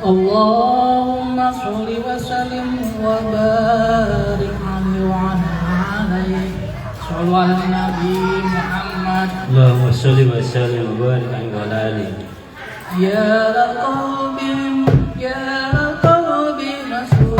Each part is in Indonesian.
Allahumma sholli wa sallim wa barik alaihi wa alaihi. Shallu ala Nabi Muhammad. Allahumma sholli wa sallim wa barik alaihi wa alaihi. Ya qalbi rasul.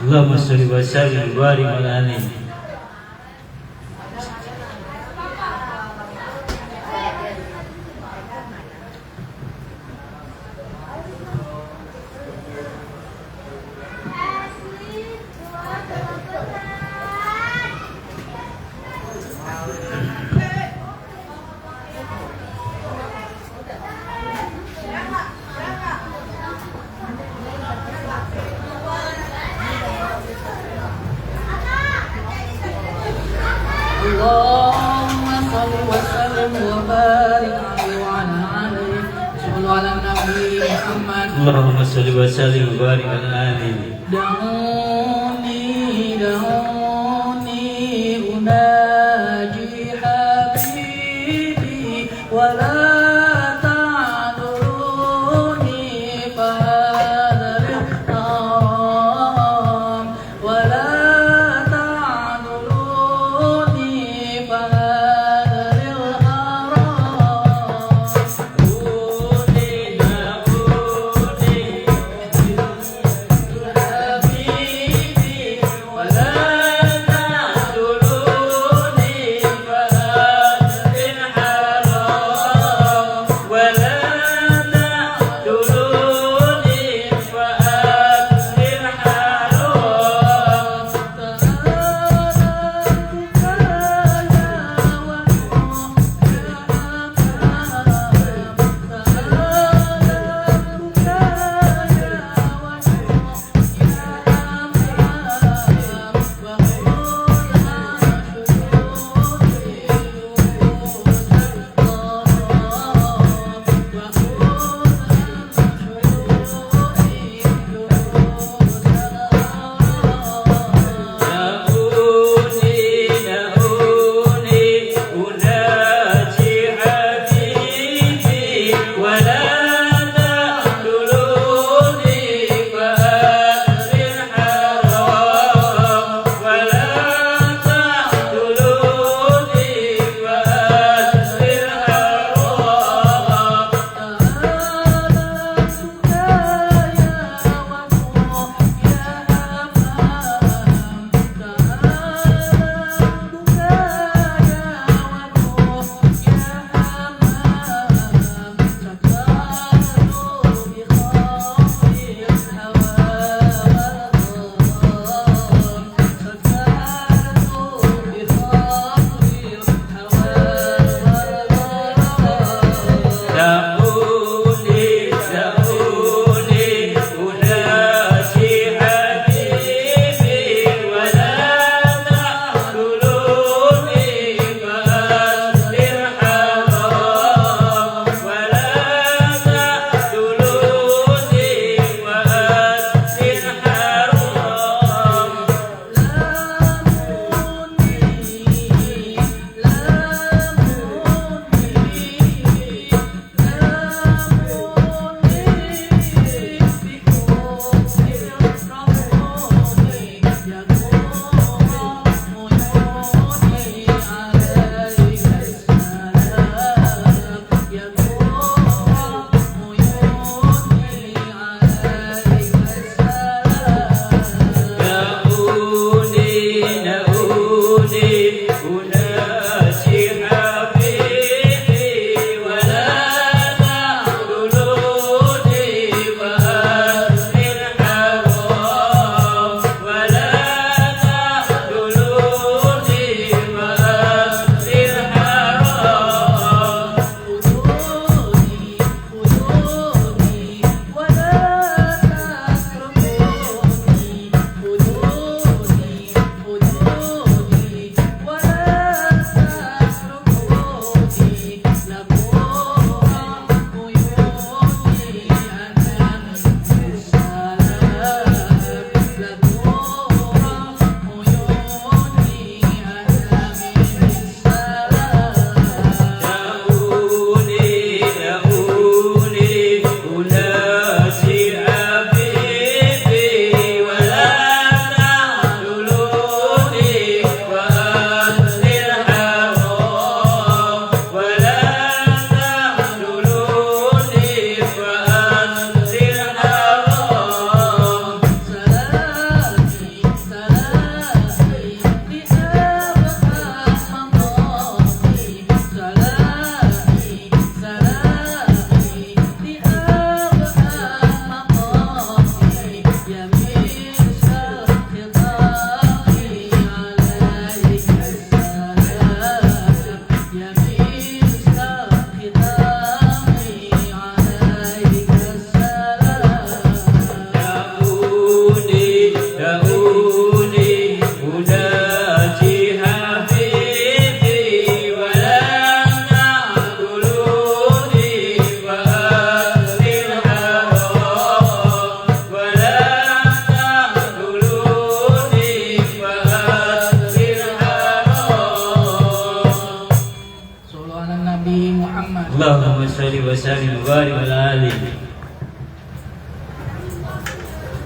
Allahumma sholli wa sallim wa barik alaihi. وبارك عليه وعلى آله صلوا على النبي محمد اللهم صل وسلم وبارك على آله دعوني أناجي حبيبي ولا تعذروني فهذا الحرام ولا تعذروني فهذا الحرام حبيبي ولا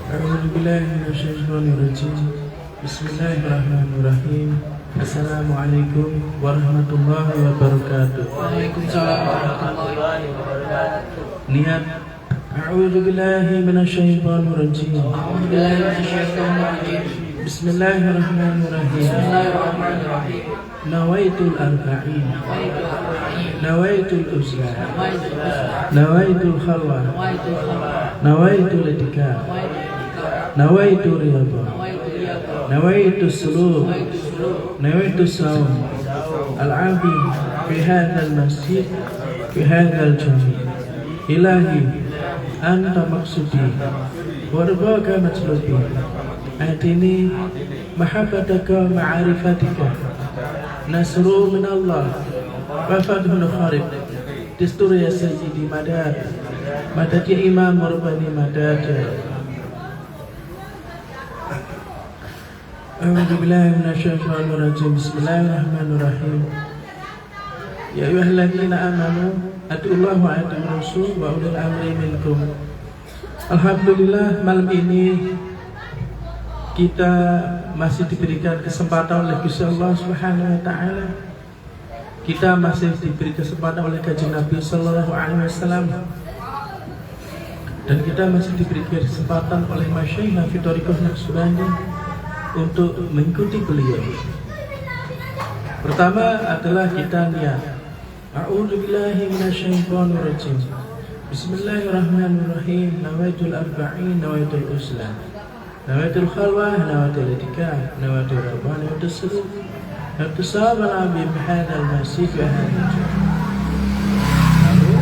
A'udzubillahiminasyaitonirrajim. Bismillahirrahmanirrahim. Assalamualaikum warahmatullahi wabarakatuh. Waalaikumsalam warahmatullahi wabarakatuh. Niat. A'udzubillahiminasyaitonirrajim. A'udzubillahi minasyaitonir rajim. Bismillahirrahmanirrahim. Bismillahirrahmanirrahim. Nawaitul arba'in. Nawaitul usla. Waalaikumsalam. Nawaitul khalwah. Waalaikumsalam. Nawaitul itikaf. Nawaitul riyadhah. Nawaitul suluk. Nawaitul saum. Al-abi fi hadzal masjid fi hadzal jami'. Ilahi anta maksudi warbaka matlubi. Atini mahabbataka ma'arifatika. Nasru min Allah wa fadhun kharib. Distur ya sayyidi madad. Madad ya imam rabbani madad. A'udzubillahi minasyaitonirrajim. Bismillahirrahmanirrahim. Ya ayyuhalladzina amanu atiullaha wa atiur rasul wa ulil amri minkum. Alhamdulillah, malam ini kita masih diberikan kesempatan oleh Gusti Allah Subhanahu wa taala. Kita masih diberi kesempatan oleh Kanjeng Nabi sallallahu alaihi wasallam. Dan kita masih diberi kesempatan oleh Masyaikh fi Thariqah Naqsbandi untuk mengikuti beliau. Pertama adalah kita niat. A'udzubillahi minasyaitonirrajim. Bismillahirrahmanirrahim. Nawaitul arba'in, nawaitul usla. Nawaitul khalwah, nawaitul itikaf, nawaitul rabah, nawaitul suluk. Nawaitul sahabat Nabi bihadzal masjid wa hadzal jami'. Lalu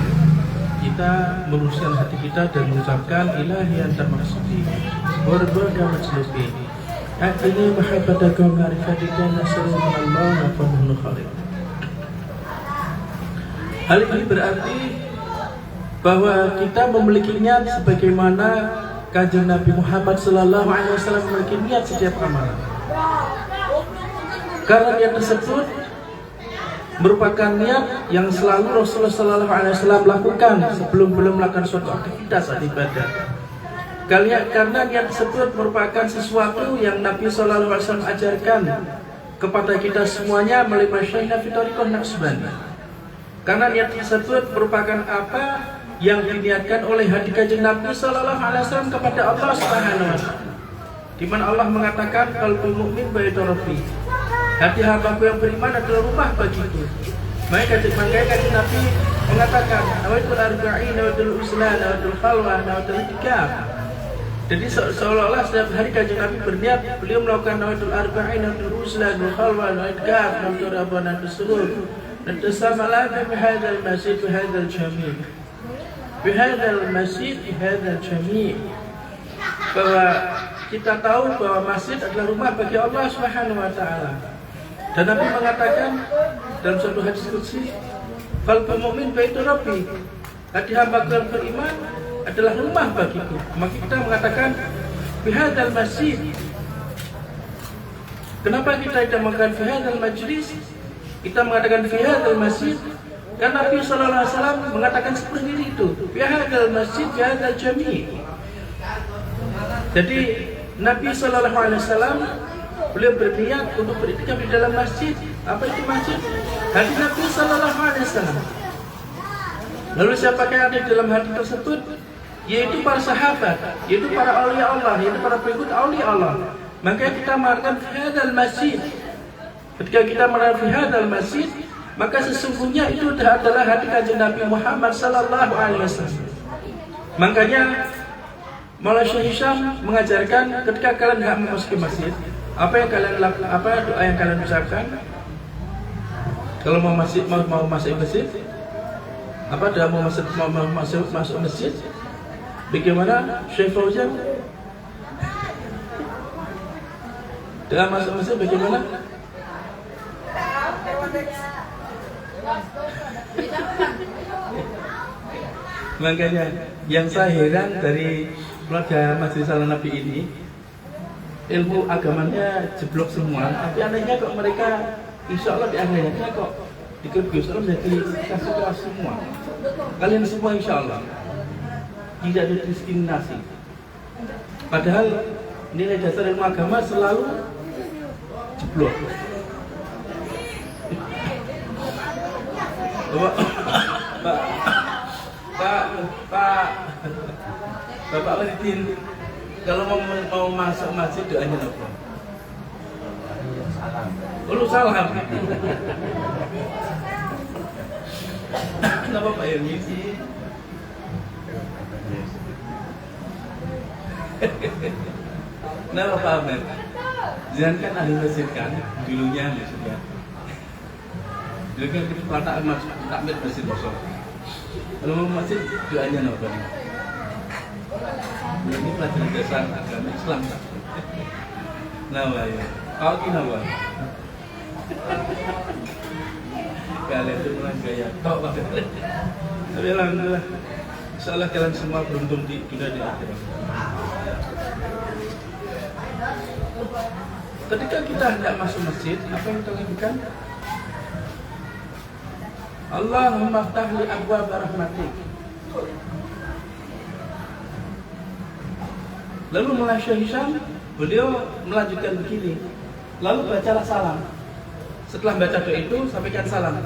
kita meluruskan hati kita dan mengucapkan ilahi anta maksudi warbaka matslubi. Atini mahabbataka ma'rifatika nasrun minallah wa fadhun kharib. Hal ini berarti bahwa kita memiliki niat sebagaimana Kanjeng Nabi Muhammad sallallahu alaihi wasallam memiliki niat setiap amalan. Karena niat tersebut merupakan niat yang selalu Rasulullah sallallahu alaihi wasallam lakukan sebelum melakukan suatu aktivitas atau ibadah. Karena niat tersebut merupakan sesuatu yang Nabi sallallahu alaihi wasallam ajarkan kepada kita semuanya melalui Masyaikh fi Thariqah Naqsbandi. Karena niat tersebut merupakan apa yang diniatkan oleh hati Kanjeng Nabi sallallahu alaihi wasallam kepada Allah Subhanahu wa taala. Di mana Allah mengatakan qalbul mu'min baitu rabbi. Hati hambaku yang beriman adalah rumah bagiku. Maka Kanjeng Nabi mengatakan nawaitul arba'in, nawaitul usla, nawaitul khalwah, nawaitul itikaf. Jadi seolah-olah setiap hari Kanjeng Nabi berniat beliau melakukan nawaitul arba'in, nawaitul usla, nawaitul khalwah, nawaitul itikaf, nawaitul rabah, nawaitul suluk. Dan bersama lagi bihadzal masjid fi hadzal jami'. Bihadzal masjid fi hadzal jami'. Bahwa kita tahu bahwa masjid adalah rumah bagi Allah Subhanahu wa taala. Dan Nabi mengatakan dalam suatu hadis qudsi, "Qalbul mu'min baitu rabbi." Hati hamba yang beriman adalah rumah bagiku. Maka kita mengatakan bihadzal masjid. Kenapa kita tidak mengatakan bihadzal majlis? Kita mengatakan bihadzal masjid karena Nabi sallallahu alaihi wasallam mengatakan seperti itu. Bihadzal masjid, bihadzal jami'. Jadi Nabi sallallahu alaihi wasallam beliau berniat untuk beriktikaf di dalam masjid. Apa itu masjid? Hati Nabi sallallahu alaihi wasallam. Lalu siapa yang ada di dalam hati tersebut? Yaitu para sahabat, yaitu para aulia Allah, yaitu para pengikut aulia Allah. Maka kita mengatakan bihadzal masjid. Ketika kita mengatakan bihadzal masjid, maka sesungguhnya itu adalah hati Kanjeng Nabi Muhammad sallallahu alaihi wasallam. Makanya Maulana Syekh Hisham mengajarkan ketika kalian hendak memasuki masjid, apa doa yang kalian ucapkan? Kalau mau masuk masjid, apa doa mau masuk masjid? Bagaimana Syekh Fauzan? Doa masuk masjid bagaimana? Makanya yang saya heran dari keluarga Masjid Salam Nabi ini, ilmu agamanya jeblok semua. Tapi anehnya kok mereka insya Allah di akhirnya kok dikergus menjadi kasih kelas semua. Kalian semua insya Allah tidak ada diskriminasi. Padahal nilai dasar ilmu agama selalu jeblok. Bapak Walidin, kalau mau masuk masjid doanya apa? Lu salam. Kenapa Pak Yoni sih? Kenapa Pak Ahmed? Jangan kan ahli masjid kan? Dulunya maksudnya. Dulu kan kita pelataan masuk takmir masjid kosong. Kalau mau masjid doanya apa nih? Ini pelajaran dasar agama Islam. Nama ya. Kau kenapa? Kalian itu memang gaya kau pada. Tapi alhamdulillah, insyaallah kalian semua beruntung di dunia di akhirat. Ketika kita hendak masuk masjid, apa yang kita lakukan? Allahumma ftah li abwaab rahmatik. Lalu mulai Syekh Hisham, beliau melanjutkan begini. Lalu bacalah salam. Setelah baca doa itu, sampaikan salam.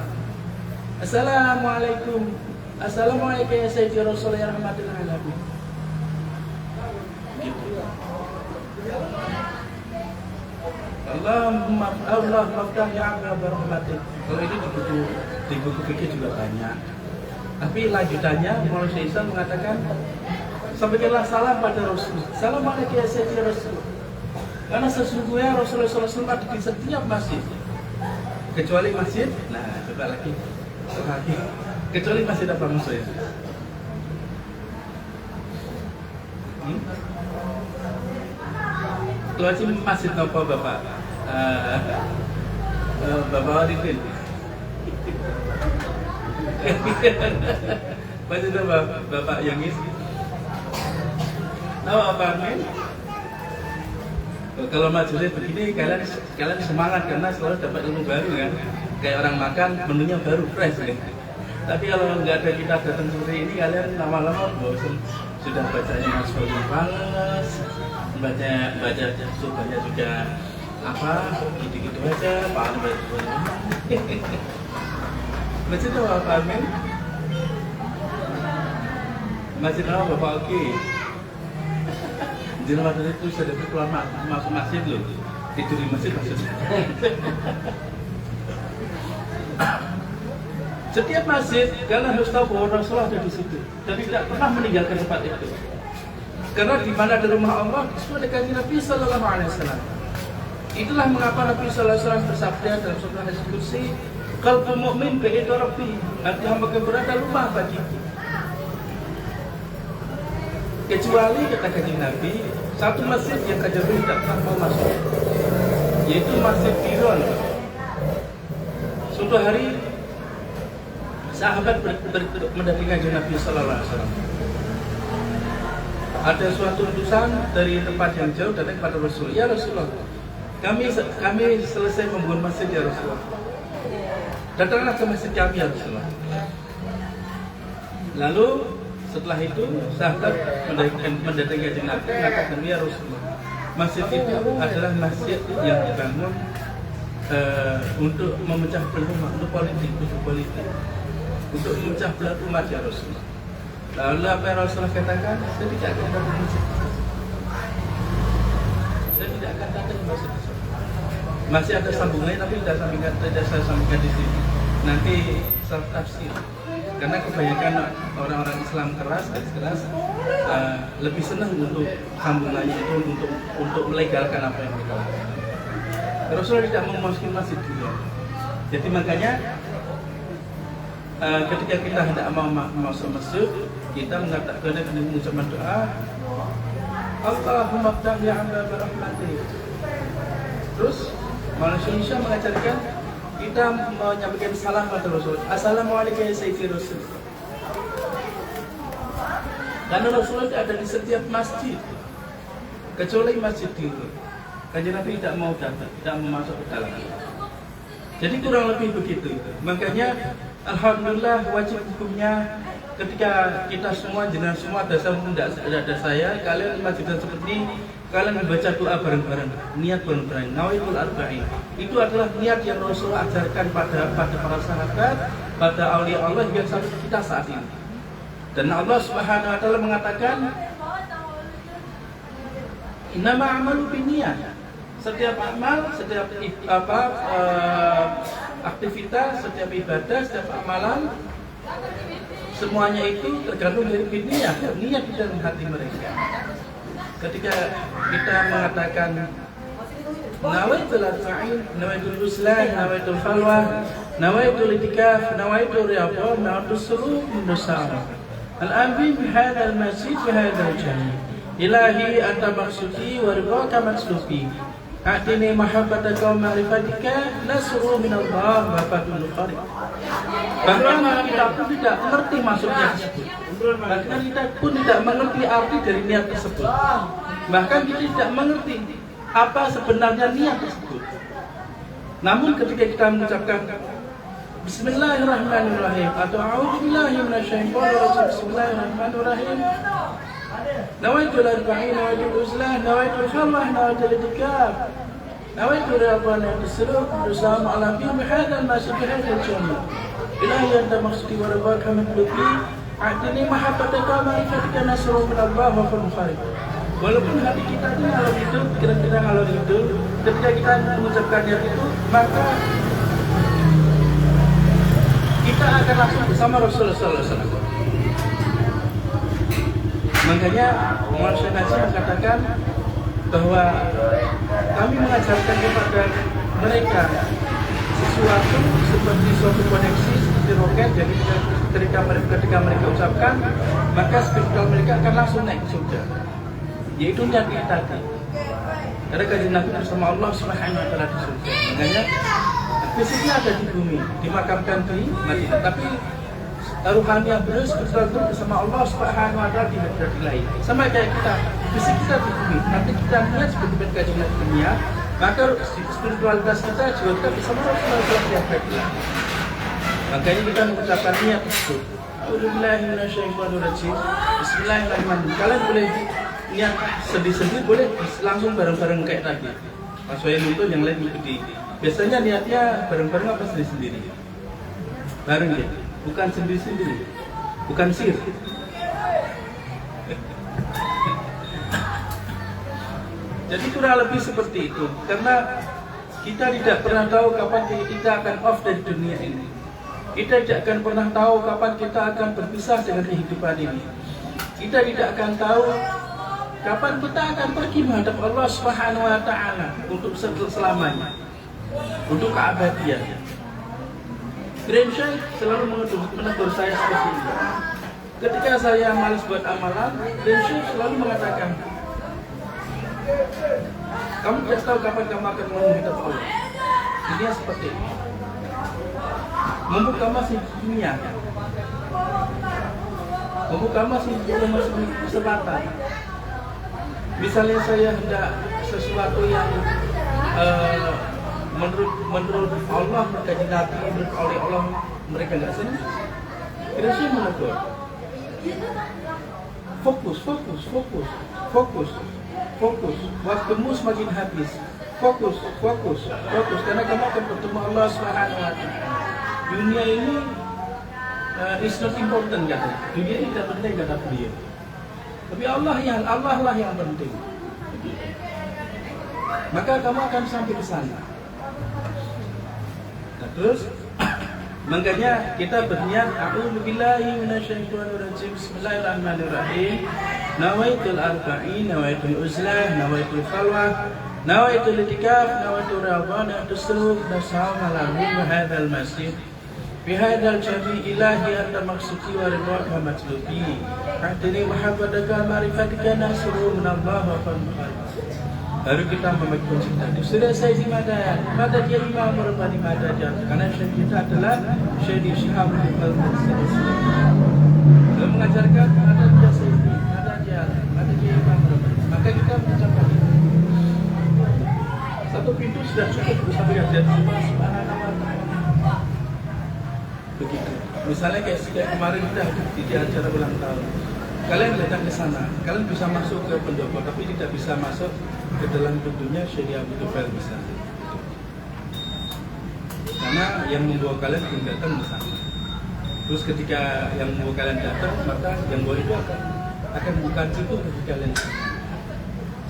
Assalamualaikum. Assalamualaikum ya Sayyidi Rasulullah ya rahmatil alamin. Gitu. Allah maftah ya abwaab rahmatik. Kalau ini di buku fikih juga banyak. Tapi lanjutannya Maulana Syekh Hisham mengatakan sampaikanlah salam pada Rasul. Assalamualaikum ya Sayyidi Rasul. Karena sesungguhnya Rasulullah SAW ada di setiap masjid, kecuali masjid. Nah, coba lagi. Kecuali masjid apa maksudnya? Kecuali masjid apa Bapak? Bapak Walidin. Masjid apa Bapak Yangis? Tahu apa nih? Kalau majelis begini kalian semangat karena selalu dapat ilmu baru kan. Kayak orang makan menunya baru fresh kan. Tapi kalau nggak ada kita datang seperti ini kalian lama-lama bosan. Sudah bacanya masuk balas, baca subahnya juga apa gitu-gitu aja. Paham baca. Masjid apa Amin? Masjid apa Bapak Oki? Jadi waktu itu sudah keluar masuk masjid loh, tidur di masjid maksudnya. Setiap masjid kalian harus tahu bahwa Rasulullah ada di situ dan tidak pernah meninggalkan tempat itu. Karena di mana ada rumah Allah, itu ada kanjeng Nabi Sallallahu Alaihi Wasallam. Itulah mengapa Nabi Sallallahu Alaihi Wasallam bersabda dalam surah hadis qudsi, "Qalbul mu'min ba'idu rabbi." Hati hamba berada rumah bagiku. Kecuali kata kanjeng Nabi, satu masjid yang kanjeng Nabi tidak pernah mau masuk, yaitu Masjid Biron. Suatu hari sahabat mendatangi kanjeng Nabi Sallallahu Alaihi Wasallam. Ada suatu utusan dari tempat yang jauh datang kepada Rasul. Ya Rasulullah, kami selesai membangun masjid ya Rasulullah. Datanglah ke masjid kami ya Rasulullah. Lalu setelah itu sahabat mendatangi kanjeng Nabi mengatakan ya Rasulullah, masjid itu adalah masjid yang dibangun untuk memecah belah untuk politik, untuk memecah belah umat ya Rasulullah. Lalu apa yang Rasulullah katakan? Saya tidak akan datang ke masjid. Saya tidak akan datang ke masjid. Masih ada sambungannya tapi tidak saya sambungkan di sini. Nanti self tafsir. Karena kebanyakan orang-orang Islam keras lebih senang untuk sambungannya itu untuk melegalkan apa yang mereka lakukan. Rasulullah tidak mau masukin masjid juga. Jadi makanya ketika kita hendak mau masuk masjid, kita mengatakan dengan mengucapkan doa, Allahumma ftah li abwaab rahmatik. Terus manusia mengajarkan kita menyampaikan salam pada Rasul. Assalamualaikum ya Sayyidi Rasul. Karena Rasulullah ada di setiap masjid, kecuali masjid itu. Kanjeng Nabi tidak mau datang, tidak mau masuk ke dalam. Jadi kurang lebih begitu. Makanya alhamdulillah wajib hukumnya ketika kita semua jenengan semua ada saya, kalian di masjid seperti ini, kalian membaca doa bareng-bareng, niat bareng-bareng, nawaitul arba'in. Itu adalah niat yang Rasulullah ajarkan pada para sahabat, pada aulia Allah yang sampai kita saat ini. Dan Allah Subhanahu wa taala mengatakan, "Innama a'malu binniyat." Setiap amal, setiap aktivitas, setiap ibadah, setiap amalan, semuanya itu tergantung dari niat di dalam hati mereka. Ketika kita mengatakan nawaitul arba'in, nawaitul uslah, nawaitul khalwah, nawaitul itikaf, nawaitul riyadhah, nawaitul suluk musawah. Al-ambi bihadha al-masjid bihadha al-jami. Ilahi anta maksudi wa ridhaka makslubi. A'tini mahabbataka wa ma'rifatika nasru minallah wa fathul qarib. Bahkan kita pun tidak mengerti maksudnya tersebut. Bahkan kita pun tidak mengerti arti dari niat tersebut. Bahkan kita tidak mengerti apa sebenarnya niat tersebut. Namun ketika kita mengucapkan Bismillahirrahmanirrahim atau A'udzubillahi minasyaitonir rajim, Bismillahirrahmanirrahim, nawaitul arba'in, nawaitul uzlah, nawaitul khalwah, nawaitul itikaf, nawaitul riyadhah, nawaitul suluk, bersama ala bi bihadzal masjid bihadzal jami. Ilahi anta maksudi wa ridhaka matlubi, a'tini mahabbataka wa ma'rifatika nasrun minallah wa fathul qarib. Walaupun hati kita ini ngalor itu, kira-kira ngalor itu, ketika kita mengucapkan niat itu, maka kita akan langsung bersama Rasulullah SAW. Makanya Umar Syekh Najib mengatakan bahwa kami mengajarkan kepada mereka sesuatu seperti suatu koneksi, seperti roket. Jadi ketika mereka ucapkan, maka spiritual mereka akan langsung naik ke surga, yaitu niat tadi. Karena kajian Nabi bersama Allah Subhanahu wa taala di surga. Makanya fisiknya ada di bumi, dimakamkan di Madinah, tapi ruhani yang benar spiritual bersama Allah Subhanahu wa taala di hadrat ilahi. Sama kayak kita, fisik kita di bumi, nanti kita niat seperti kajian Nabi dunia, maka spiritualitas kita juga kita bersama Allah di hadrat ilahi. Makanya kita mengucapkan niat tersebut. A'udzubillahi minasyaitonir rajim. Bismillahirrahmanirrahim. Kalian boleh niat sedih-sedih, boleh langsung bareng-bareng kayak tadi. Mas Wayan itu yang lain ikuti. Biasanya niatnya bareng-bareng apa sendiri-sendiri? Bareng ya, bukan sendiri-sendiri, bukan sir. Jadi kurang lebih seperti itu. Karena kita tidak pernah tahu kapan kita akan off dari dunia ini. Kita tidak akan pernah tahu kapan kita akan berpisah dengan kehidupan ini. Kita tidak akan tahu kapan kita akan pergi menghadap Allah Subhanahu wa taala untuk selamanya, untuk keabadian. Grand Syekh selalu menegur saya seperti ini. Ketika saya malas buat amalan, Grand Syekh selalu mengatakan, kamu tidak tahu kapan kamu akan menghadap Allah. Dunia seperti ini. Mumpung kamu masih dunia, mumpung kamu masih kesempatan. Misalnya saya hendak sesuatu yang menurut Allah, mengkaji Nabi, menurut oleh Allah mereka nggak senang, Rasul menegur. Fokus. Waktumu semakin habis. Fokus. Karena kamu akan bertemu Allah Subhanahu wa taala. Dunia ini is not important kata. Dunia ini tidak penting kata beliau. Tapi Allah lah yang penting. Maka kamu akan sampai ke sana. Nah, terus makanya kita berniat a'udzubillahi minasyaitonir rajim. Bismillahirrahmanirrahim. Nawaitul arba'in, nawaitul uzlah, nawaitul khalwah, nawaitul itikaf, nawaitul riyadhah, nawaitul suluk, nas'al lahu hadzal masjid. Bihadzal jami ilahi anta maksudi wa ridhaka matlubi. A'tini mahabbataka ma'rifatika nasru minallah wa fathul. Baru kita memegang cinta. Sudah saya di Madad dia Imam Rabbani Madad. Karena syekh kita adalah Syekh Syihab al-Mursal. Beliau mengajarkan ada dia Sayyidi, ada dia Imam Rabbani. Maka kita mengucapkan satu pintu sudah cukup sampai hadirat Allah Subhanahu wa taala. Begitu. Misalnya kayak kemarin kita hadir di acara ulang tahun. Kalian datang ke sana, kalian bisa masuk ke pendopo, tapi tidak bisa masuk ke dalam pintunya Syekh Abu Tufail bisa. Karena yang membawa kalian belum datang ke sana. Terus ketika yang membawa kalian datang, maka yang bawa itu akan buka pintu bagi kalian.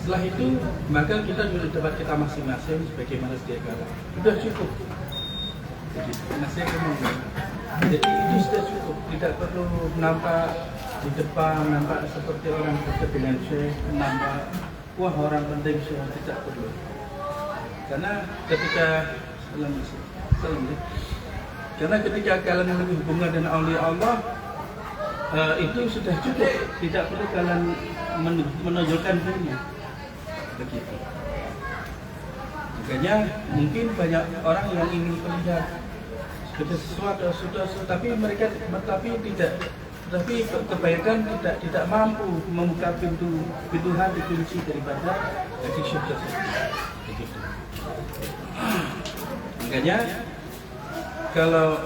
Setelah itu, maka kita di tempat kita masing-masing sebagaimana sedia kala. Sudah cukup. Jadi itu sudah cukup. Tidak perlu nampak di depan, nampak seperti orang dekat dengan Syekh, nampak wah orang penting Syekh, tidak perlu. Karena ketika karena ketika kalian memiliki hubungan dengan aulia Allah, itu sudah cukup. Tidak perlu kalian menonjolkan dirinya. Begitu. Makanya mungkin banyak orang yang ingin melihat sesuatu, tapi kebanyakan tidak mampu membuka pintu hati kunci daripada hadis Syekh tersebut. Begitu. Makanya kalau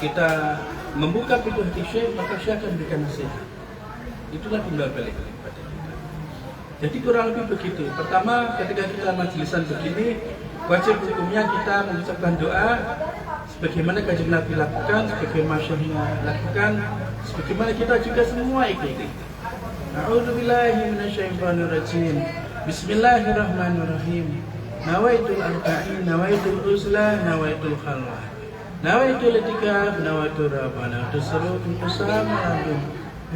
kita membuka pintu hati Syekh, maka Syekh akan berikan nasihat. Itulah timbal balik pada kita. Jadi kurang lebih begitu. Pertama, ketika kita majlisan begini, wajib hukumnya kita mengucapkan doa sebagaimana Kanjeng Nabi lakukan, sebagaimana Syekhnya lakukan, sebagaimana kita juga semua ikuti. A'udzubillahi minasyaitonirrajim. Bismillahirrahmanirrahim. Nawaitul arba'in, nawaitul uzlah, nawaitul khalwah. Nawaitul itikaf, nawaitul rabana, tasarruf bersama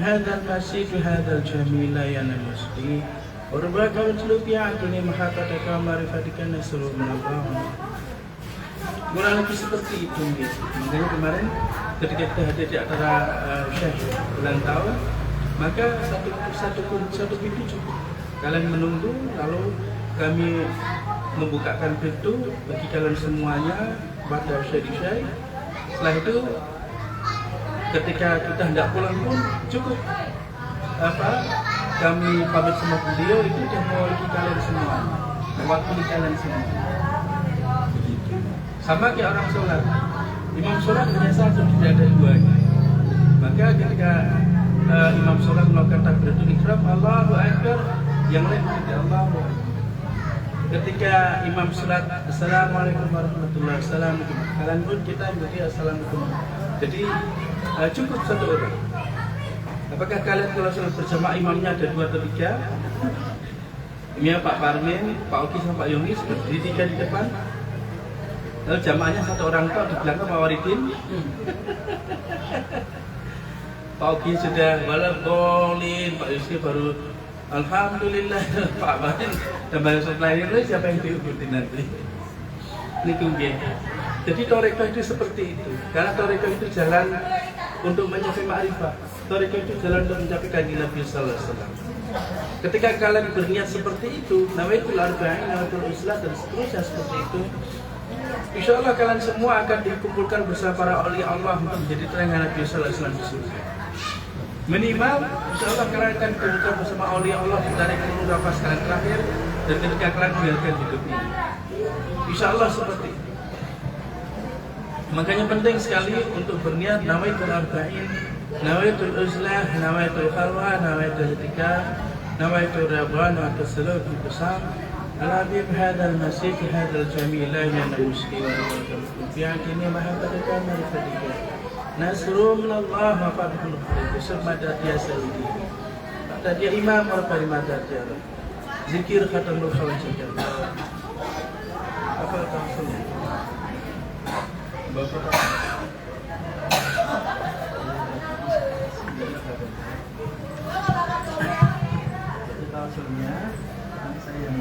hadzal masjid, hadzal jamila ya namaste. Warbaka watlu bi'atini mahabbata ma'rifatika nasru minallah. Kurang lebih seperti itu gitu. Makanya kemarin ketika kita hadir di acara Syekh ulang tahun, maka satu pintu cukup. Kalian menunggu, lalu kami membukakan pintu bagi kalian semuanya pada Syekh. Setelah itu ketika kita hendak pulang pun cukup kami pamit sama beliau, itu sudah mewakili kalian semua, mewakili kalian semua. Begitu. Sama kayak orang sholat, imam sholat hanya satu, tidak ada duanya. Maka ketika imam sholat melakukan takbiratul ihram, Allahu Akbar, yang lain tidak Allahu Akbar. Ketika imam sholat, Assalamualaikum warahmatullahi wabarakatuh, kalian pun kita ikuti Assalamualaikum. Jadi cukup satu orang. Apakah kalian kalau sholat berjamaah imamnya ada 2 atau 3? Ini Pak Parmin, Pak Oki sama Pak Yonis berdiri 3 di depan. Lalu jamaahnya 1 orang tok di belakang Pak Waridin. Pak Oki sudah walaupun Pak Yusri baru alhamdulillah. Pak Parmin dan Pak Yusri lain siapa yang diikuti nanti? Ini tunggu. Jadi Thariqah itu seperti itu. Karena Thariqah itu jalan untuk mencapai ma'rifah. Thariqah itu jalan untuk mencapai Kanjeng Nabi sallallahu alaihi wasallam. Ketika kalian berniat seperti itu, nawaitul arba'in, nawaitul islah dan seterusnya seperti itu, insya Allah kalian semua akan dikumpulkan bersama para aulia Allah untuk menjadi terangan Nabi sallallahu alaihi wasallam di surga. Minimal, insya Allah kalian akan dikumpulkan bersama aulia Allah dari seluruh nafas kalian terakhir dan ketika kalian meninggalkan hidup ini. Insya Allah seperti itu. Makanya penting sekali untuk berniat nawaitul arba'in, nawaitul uzlah, nawaitul khalwah, nawaitul itikaf, nawaitul rabwan, nawaitul salat bersam. Al-habib hadzal masjid, hadzal jamila min al-muslim wa bi'atini mahabbatika marifadika. Nasru minallah wa fadlul khair. Bismillah ya sayyidi. Pada dia imam wa kalimat dia. Zikir khatamul khawajah. Apa tafsirnya? Bapak jadi tafsirnya nanti saya yang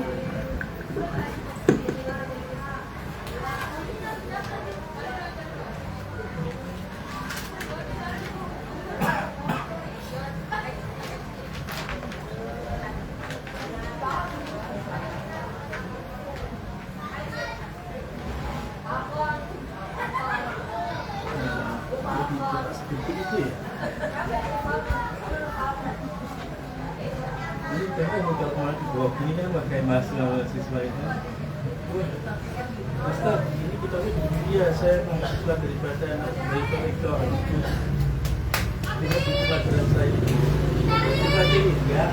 itu ya. Ini kalau mau di bawah ini kan pakai mahasiswa itu. Ustaz, ini kita iya saya mau sesuatu daripada mereka tidak butuh pelajaran saya itu aja enggak.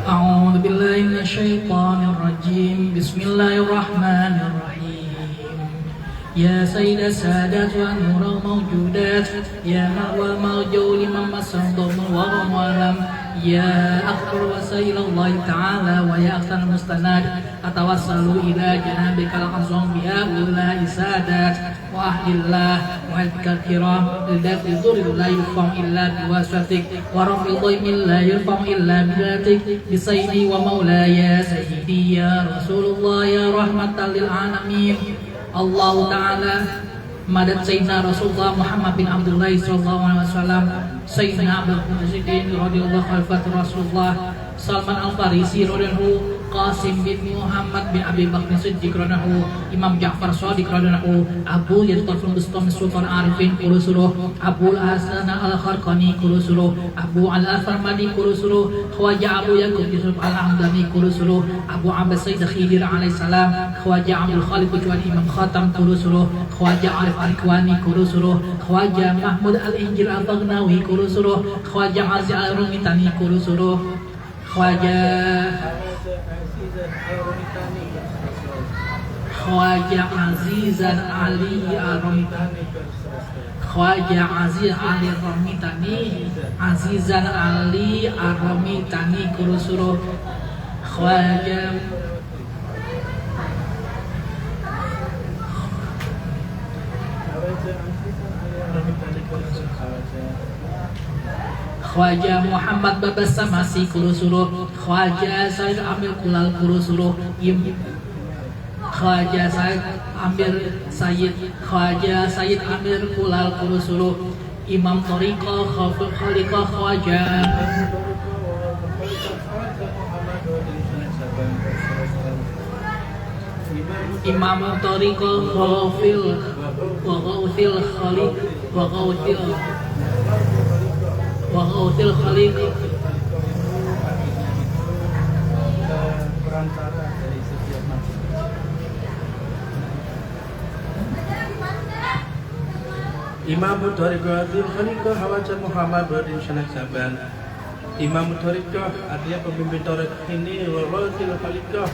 أعوذ بالله من الشيطان الرجيم بسم الله الرحمن الرحيم يا سيد السادات ونور الموجودات يا مأوى مرجو لمن مسه ضر ورم ولم يا أكبر وسيل الله تعالى ويا أكثر المستند أتوسل إلى جنابك العظيم بهؤلاء السادات وأهل الله وأهلك الكرام لذات ضر لا يرفع إلا بواسطتك ورفع ضيم لا يرفع إلا بذاتك بسيدي ومولاي يا سيدي يا رسول الله يا رحمة للعالمين الله تعالى مدد سيدنا رسول الله محمد بن عبد الله صلى الله عليه وسلم سيدنا عبد القدسين رضي الله خلفة رسول الله سلمان الفارسي رضي الله قاسم بن محمد بن أبي بكر الصديق رضي الله إمام جعفر الصادق رضي الله أبو يزيد البسطامي سلطان عارفين كرسله أبو الحسن الخرقاني كرسله أبو علي الفرمدي كرسله خواجة أبو يعقوب يوسف الحمداني كرسله أبو عبد السيد خضر عليه السلام خواجة عبد الخالق وجوان إمام خاتم كرسله خواجة عارف الكواني كرسله خواجة محمود الإنجيل البغناوي كرسله خواجة عزيز الرميتاني كرسله خواجة Azizan Ali Ar-Ramitani Khwaja Aziz Ali Ar-Ramitani Azizan Ali Ar-Ramitani Kurusuro Khwaja Khwaja Muhammad Babas Samasi Kurusuro Khwaja Said Amir Kulal Kurusuro Khwaja Said Amir Khwaja Said Amir Kulal Kurusuro Imam Tariqah Khaliqah Khwaja Imam Tariqah Khafil wa Ghawthil Khaliq wa Ghawthil Khaliq perantara dari setiap manusia. Imam Thariqatul Khaliqah Hawaja Muhammad Bardin Syanak Saban. Imam Thariqah artinya pemimpin Thariqah ini Wawatil Khaliqah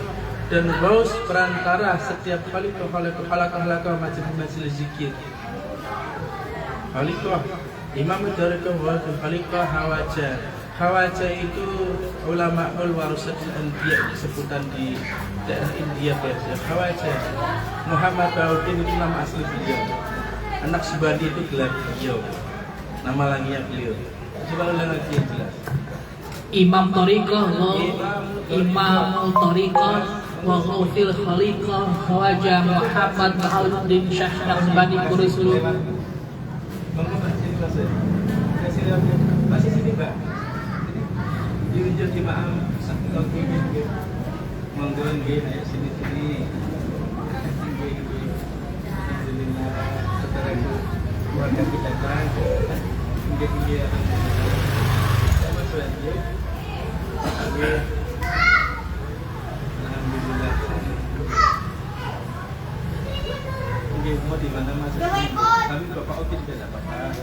dan Ghaus perantara setiap Khaliqah majelis zikir. Khaliqah Imam Thariqah Wawatil Khaliqah Hawaja. Hawaja itu ulama warasat India sebutan di daerah India Persia. Hawaja Muhammad Bauddin itu nama asli beliau. Anak Subadi itu gelar beliau. Nama laginya beliau. Coba ulang lagi yang jelas. Imam Thariqah Imam Thariqah wa Ghawthil Khaliqah Khwaja Muhammad Bauddin Syekh Naqsbandi Kurusulu. Masih sini, Mbak. Jujur di maaf satu gitu. Monggo nggih ayo sini-sini. Alhamdulillah saudara keluarga kita kan. Nggih. Sama saja. Nggih. Alhamdulillah. Nggih, mau di mana Mas? Kami Bapak Oki tidak apa-apa.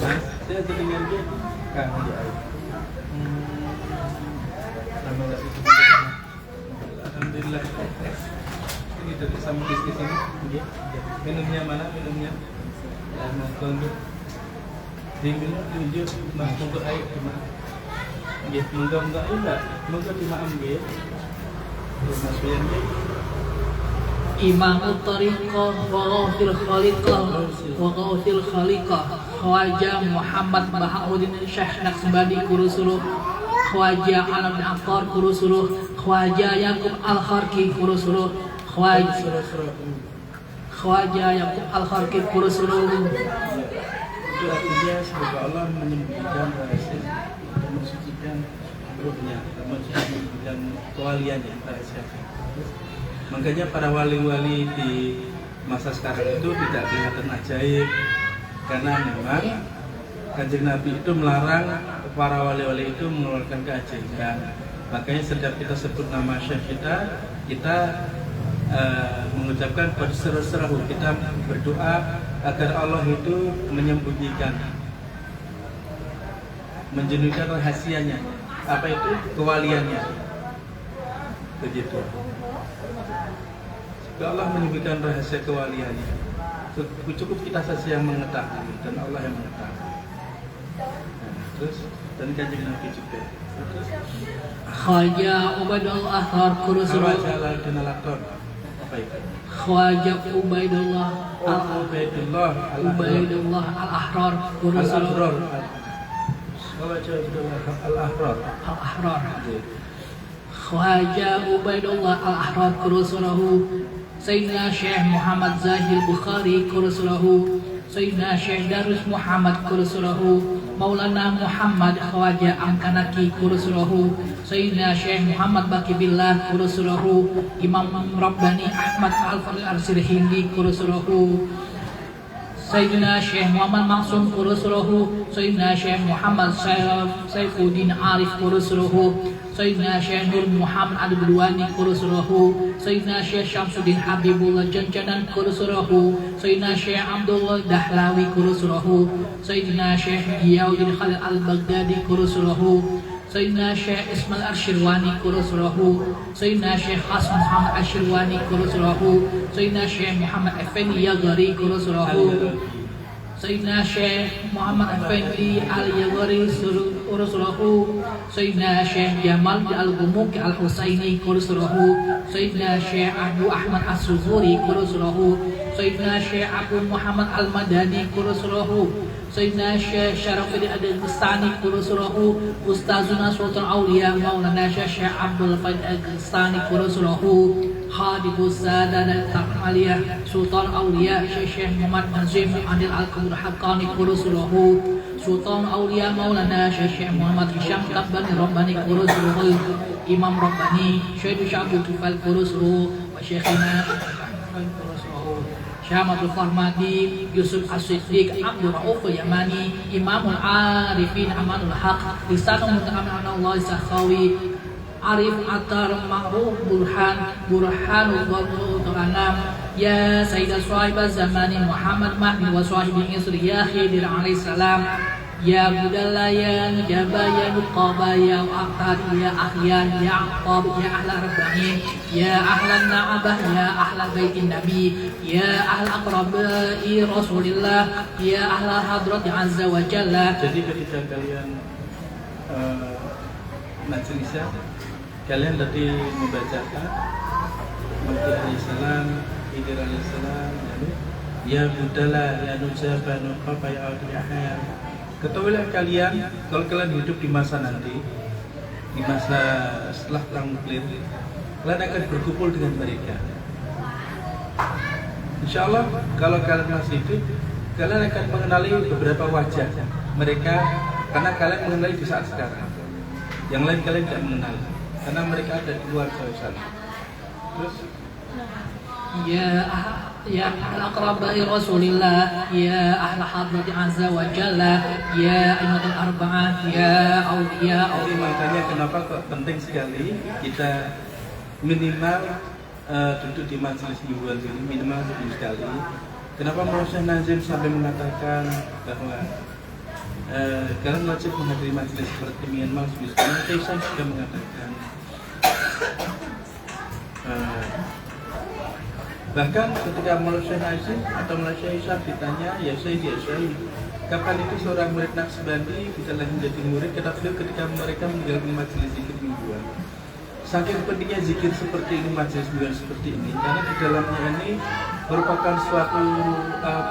Mas, saya dengar nggih. Kang di ayo. Alhamdulillah. Ini dari sama bisnis ini. Minumnya mana minumnya? Monggo. Diminum tunjuk Mas monggo air gimana? Nggih, monggo enggak? Monggo dimaam nggih. Mas Bian nggih. Imam Thariqah wa Ghawthil Khaliqah wa Ghawthil Khaliqah Khwaja Muhammad Bahauddin Syekh Naqsbandi Kurusulu Khwaja Alam bin Affar Kurusulu Khwaja Yaqub Al-Kharqi Kurusulu Khwaja Yaqub Al-Kharqi Kurusulu. Itu artinya semoga Allah menyembuhkan rahasia dan mensucikan ruhnya, mensucikan kewaliannya rahasia. Makanya para wali-wali di masa sekarang itu tidak kelihatan ajaib karena memang Kanjeng Nabi itu melarang para wali-wali itu mengeluarkan keajaiban. Makanya setiap kita sebut nama syekh kita mengucapkan berserah-serah, kita berdoa agar Allah itu menyembunyikan, menjunjukkan rahasianya, apa itu kewaliannya, begitu. Jika Allah menyembunyikan rahasia kewaliannya, cukup kita saja yang mengetahui dan Allah yang mengetahui. Terus dan Kanjeng Nabi juga. Khawaja Ubaidullah Al-Kurusura. Apa itu? Khawaja Ubaidullah Ubaidullah Al-Ahrar Kurusura. Khawaja Ubaidullah Al-Ahrar. Khawaja Ubaidullah Al-Ahrar Kurusurahu. Sayyidina Syekh Muhammad Zahir Bukhari Kurusurahu. Sayyidina Syekh Darus Muhammad Kurusurahu. Maulana Muhammad Khawaja Amkanaki Kurusurahu. Sayyidina Syekh Muhammad Baqi Billah Kurusurahu. Imam Rabbani Ahmad Al-Fadil Arsir Hindi Kurusurahu. Sayyidina Syekh Muhammad Maksum Kurusurahu. Sayyidina Syekh Muhammad Saifuddin Arif Kurusurahu. Sayyidina Syekh Nur Muhammad Al-Budwani Kurusurahu. Sayyidina Syekh Syamsuddin Habibullah Janjanan Kurusurahu. Sayyidina Syekh Abdullah Dahlawi Kurusurahu. Sayyidina Syekh Giyauddin Khalil Al-Baghdadi Kurusurahu. Sayyidina Syekh Ismail Arshirwani Kurusurahu. Sayyidina Syekh Khas Muhammad Arshirwani Kurusurahu. Sayyidina Syekh Muhammad Effendi Yaghari Kurusurahu. Sayyidina Syekh Muhammad Effendi Al-Yaghari Kurusurahu. Sayyidina Syekh Jamal Al-Gumuki Al-Husaini Kurusurahu. Sayyidina Syekh Abu Ahmad As-Suzuri Kurusurahu. Sayyidina Syekh Abu Muhammad Al-Madani Kurusurahu. Sayyidina Syekh Syarafuddin Al-Ghastani Kurusurahu. Ustazuna Sultan Aulia Maulana Syekh Abdul Fadil Al-Ghastani Kurusurahu. Khadibus Sadat Al-Aliyah Sultan Aulia Syekh Muhammad Nazim Adil Al-Qadr Haqqani Kurusurahu. Sultan Aulia Maulana Syekh Muhammad Hisham Tabbani Rabbani Kurusurahu. Imam Rabbani Syekh Syabul Kifal Kurusurahu. Wa Syekhina Kurusurahu. Syamatul Farmadi Yusuf As-Siddiq Abdul Rauf Yamani Imamul Arifin Amanul Haq Lisanul Muta'amin Allah Sakhawi Arif Atar Ma'ruf Burhanul Anam Ya Sayyidah Suhaibah Zamani Muhammad Mahdi wa Suhaibin Isri Ya Khidir alaih salam Ya Budalla Ya Nujaba Ya Nuqaba Ya Aqad Ya Ahyan Ya Aqab Ya Ahla Rabbani Ya Ahlan Na'abah Ya Ahla Baitin Nabi Ya Ahla Aqrabai Rasulillah Ya Ahla Hadrat Azza wa Jalla. Jadi ketika kalian majelisnya, kalian tadi membacakan Mahdi alaihissalam, Khidir alaihissalam, Ya Budalla Ya Nujaba Nuqaba Ya Ahyan. Ketahuilah kalian, kalau kalian hidup di masa nanti, di masa setelah perang nuklir, kalian akan berkumpul dengan mereka. Insya Allah, kalau kalian masih hidup, kalian akan mengenali beberapa wajah mereka, karena kalian mengenali di saat sekarang. Yang lain kalian tidak mengenali, karena mereka ada di luar sana. Terus, Ya ahla aqrabai Rasulillah Ya ahla hadrati azza wa jalla Ya aimatul arba'ah Ya awliya. Jadi makanya kenapa kok penting sekali kita minimal duduk di majelis hiburan ini minimal sekali. Kenapa Syekh Nazim sampai mengatakan bahwa kalian wajib menghadiri majelis seperti minimal sekali. Karena Syekh sudah mengatakan bahkan ketika Syekh Nazim atau Syekh Isyaf ditanya, ya Syekh, kapan itu seorang murid Naqsbandi bisa lagi menjadi murid? Ketika mereka menjalankan majelis zikir mingguan. Saking pentingnya zikir seperti ini, majelis mingguan seperti ini, karena di dalamnya ini merupakan suatu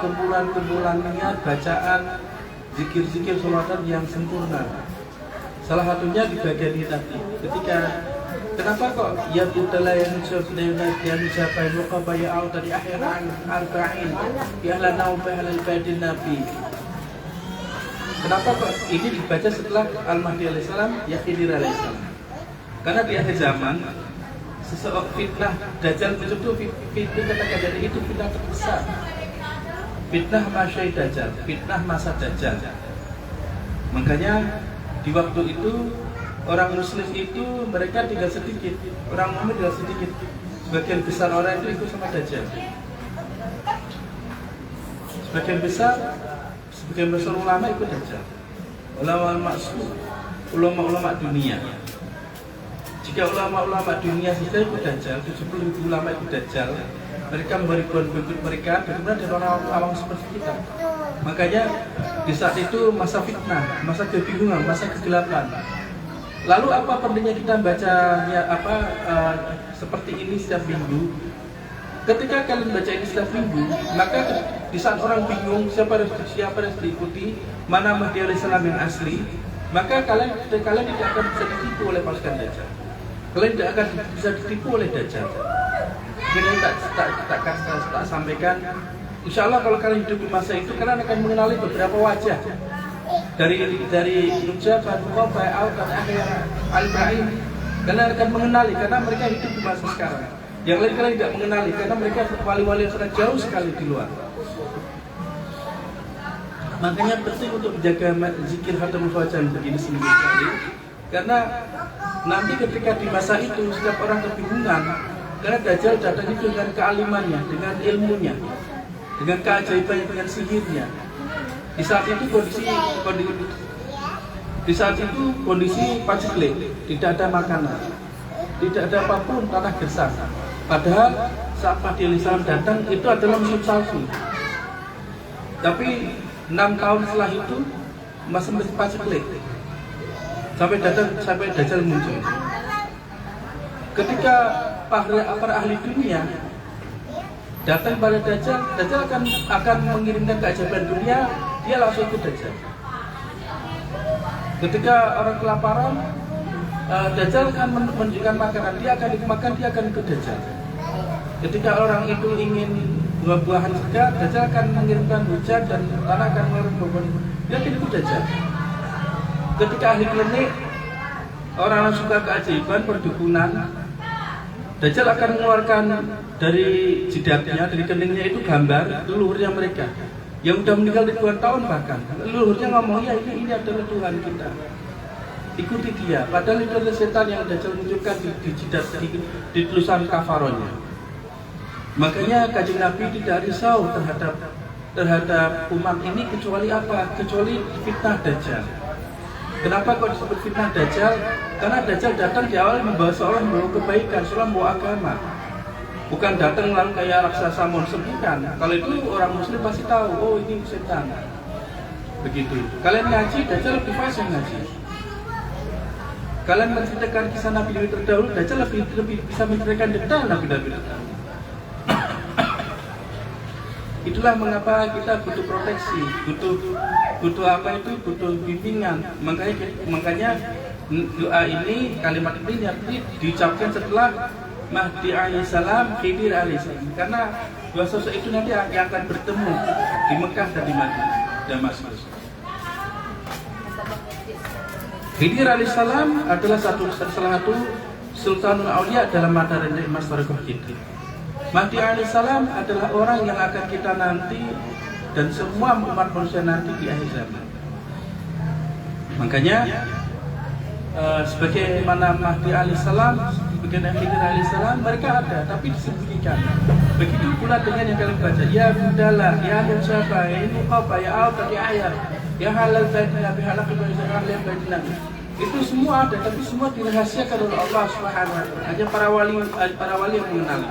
kumpulan-kumpulan niat, bacaan, zikir-zikir sholawatan yang sempurna. Salah satunya di bagian ini tadi, ketika kenapa kok ya budala yang mencapai muqabah ya au tadi akhiran arba'in ya la naubah al badin nabi. Kenapa kok ini dibaca setelah Al-Mahdi alaihissalam ya Khidir alaihissalam? Karena di akhir zaman seseorang fitnah Dajjal muncul itu fitnah katakan dari itu fitnah terbesar. Fitnah masyai Dajjal, fitnah masa Dajjal. Makanya di waktu itu orang Muslim itu mereka tinggal sedikit, orang mukmin tinggal sedikit. Sebagian besar orang itu ikut sama Dajjal. Sebagian besar ulama ikut Dajjal. Ulama dunia. Jika ulama dunia saja ikut Dajjal, 70.000 ulama ikut Dajjal, mereka memberi pengikut mereka, bagaimana dengan orang awam seperti kita. Makanya di saat itu masa fitnah, masa kebingungan, masa kegelapan. Lalu apa pentingnya kita baca seperti ini setiap minggu? Ketika kalian baca ini setiap minggu, maka di saat orang bingung siapa yang diikuti, mana Mahdi alaihissalam yang asli, maka kalian tidak akan bisa ditipu oleh pasukan Dajjal. Kalian tidak akan bisa ditipu oleh Dajjal. Jadi tak sampaikan. Insya Allah kalau kalian hidup di masa itu, kalian akan mengenali beberapa wajah dari Nujab, Faruqah, Bai'aut, dan akhir Al-Ba'in. Kalian akan mengenali karena mereka hidup di masa sekarang. Yang lain kalian tidak mengenali karena mereka wali-wali yang sangat jauh sekali di luar. Makanya penting untuk menjaga zikir khatamul fajr begini seminggu sekali. Karena nanti ketika di masa itu setiap orang kebingungan, karena Dajjal datang itu dengan kealimannya, dengan ilmunya, dengan keajaibannya, dengan sihirnya. Di saat itu kondisi paceklik, tidak ada makanan, tidak ada apapun, tanah gersang. Padahal saat Mahdi alaihissalam datang itu adalah musim salju. Tapi 6 tahun setelah itu masih paceklik sampai Dajjal muncul. Ketika para ahli dunia datang pada Dajjal akan mengirimkan keajaiban dunia, dia langsung ikut Dajjal. Ketika orang kelaparan, Dajjal akan menunjukkan makanan, dia akan makan, dia akan ikut Dajjal. Ketika orang itu ingin buah-buahan segar, Dajjal akan mengirimkan hujan dan tanah akan mengirim buah-buahan, dia akan ikut Dajjal. Ketika ahli klinik, orang yang suka keajaiban, perdukunan, Dajjal akan mengeluarkan dari jidatnya, dari keningnya itu gambar leluhurnya mereka yang sudah meninggal ribuan tahun bahkan. Leluhurnya ngomong, ya ini adalah Tuhan kita, ikuti dia. Padahal itu adalah setan yang Dajjal munculkan di jidat, di tulisan kafaronya. Makanya Kanjeng Nabi tidak risau terhadap umat ini kecuali apa? Kecuali fitnah Dajjal. Kenapa kok disebut fitnah Dajjal? Karena Dajjal datang di awal seolah membawa kebaikan, seolah membawa agama. Bukan datang lalu kayak raksasa monster, bukan. Kalau itu orang muslim pasti tahu, oh ini setan. Begitu. Kalian ngaji, Dajjal lebih fasih ngaji. Kalian menceritakan kisah Nabi terdahulu, Dajjal lebih bisa menceritakan detail Nabi terdahulu. Itulah mengapa kita butuh proteksi, butuh apa itu, butuh bimbingan. Makanya doa ini, kalimat ini diucapkan setelah Mahdi alaihissalam, Khidir alaihissalam. Karena dua sosok itu nanti yang akan bertemu di Mekah dan di Madinah, Damaskus. Khidir alaihissalam adalah salah satu Sultanul Aulia dalam mata rantai emas Thariqah Khidir. Mahdi alaihissalam adalah orang yang akan kita nanti dan semua umat manusia nanti di akhir zaman. Makanya sebagaimana Mahdi alaihissalam, sebagaimana Khidir alaihissalam, mereka ada tapi disembunyikan. Begitu pula dengan yang kalian baca, ya Budala, ya Musyaba, ya Nuqaba, ya Auta, ya Ayat, ya Halal Baidina, ya Halal Baidina. Itu semua ada, tapi semua dirahasiakan oleh Allah Subhanahu wa Ta'ala. Hanya para wali yang mengenal.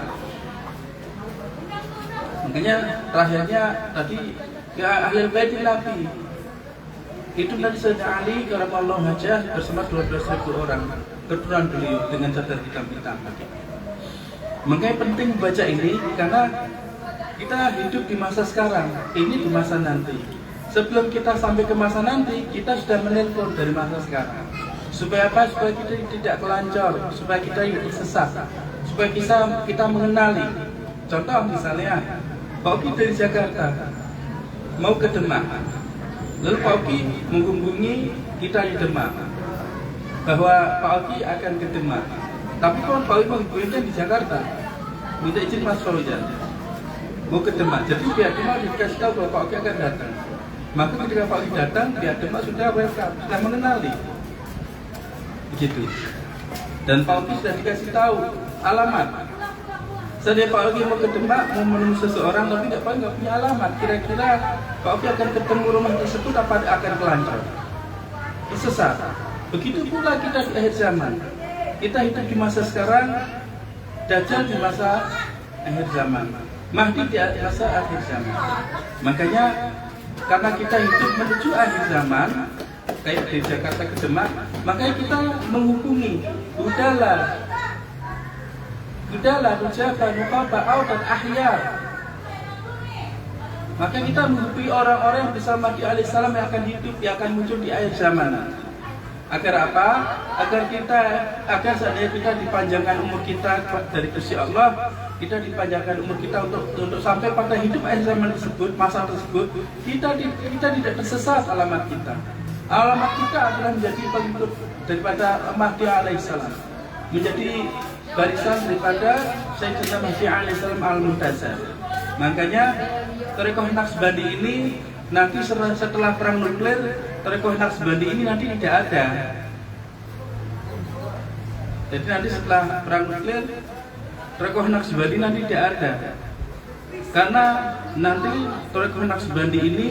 Makanya terakhirnya tadi ya Ahlul Bait Nabi itu Nabi Sayyidina Ali karamallahu wajhah bersama 12.000 orang keturunan beliau dengan cadar hitam-hitam. Makanya penting baca ini karena kita hidup di masa sekarang, ini di masa nanti. Sebelum kita sampai ke masa nanti, kita sudah menelpon dari masa sekarang. Supaya apa? Supaya kita tidak kelancor, supaya kita tidak sesat, supaya kita mengenali. Contoh misalnya Pak Oki dari Jakarta mau ke Demak, lalu Pak Oki menghubungi kita di Demak bahwa Pak Oki akan ke Demak, tapi kalau Pak Oki menghubunginya di Jakarta, minta izin Mas Fauzan mau ke Demak, jadi biar Demak dikasih tahu bahwa Pak Oki akan datang. Maka ketika Pak Ugi datang, pihak Demak sudah welcome, sudah mengenali. Begitu. Dan Pak Ugi sudah dikasih tahu alamat. Seandainya Pak Ugi mau ke Demak, mau menemui seseorang, tapi nggak punya alamat. Kira-kira Pak Ugi akan ketemu rumah tersebut apa akan kelancar? Tersesat. Begitu pula kita di akhir zaman. Kita hidup di masa sekarang, Dajjal di masa akhir zaman, Mahdi di masa akhir zaman. Makanya karena kita hidup menuju akhir zaman, kayak dari Jakarta ke Demak, makanya kita menghubungi Budala, Nujaba, Nukaba, dan Ahyar. Maka kita menghubungi orang-orang yang bersama Mahdi alaihissalam yang akan hidup, yang akan muncul di akhir zaman. Agar apa? Agar seandainya kita dipanjangkan umur kita dari Gusti Allah, kita dipanjangkan umur kita untuk sampai pada hidup akhir zaman tersebut, masa tersebut, kita tidak tersesat alamat kita. Alamat kita adalah menjadi pengikut daripada Mahdi alaihissalam, menjadi barisan daripada Sayyidina Mahdi alaihissalam al-Muntazar. Makanya Thariqah Naqsbandi ini nanti setelah perang nuklir, Thariqah Naqsbandi ini nanti tidak ada. Jadi nanti setelah perang nuklir, Thariqah Naqsbandi nanti tidak ada. Karena nanti Thariqah Naqsbandi ini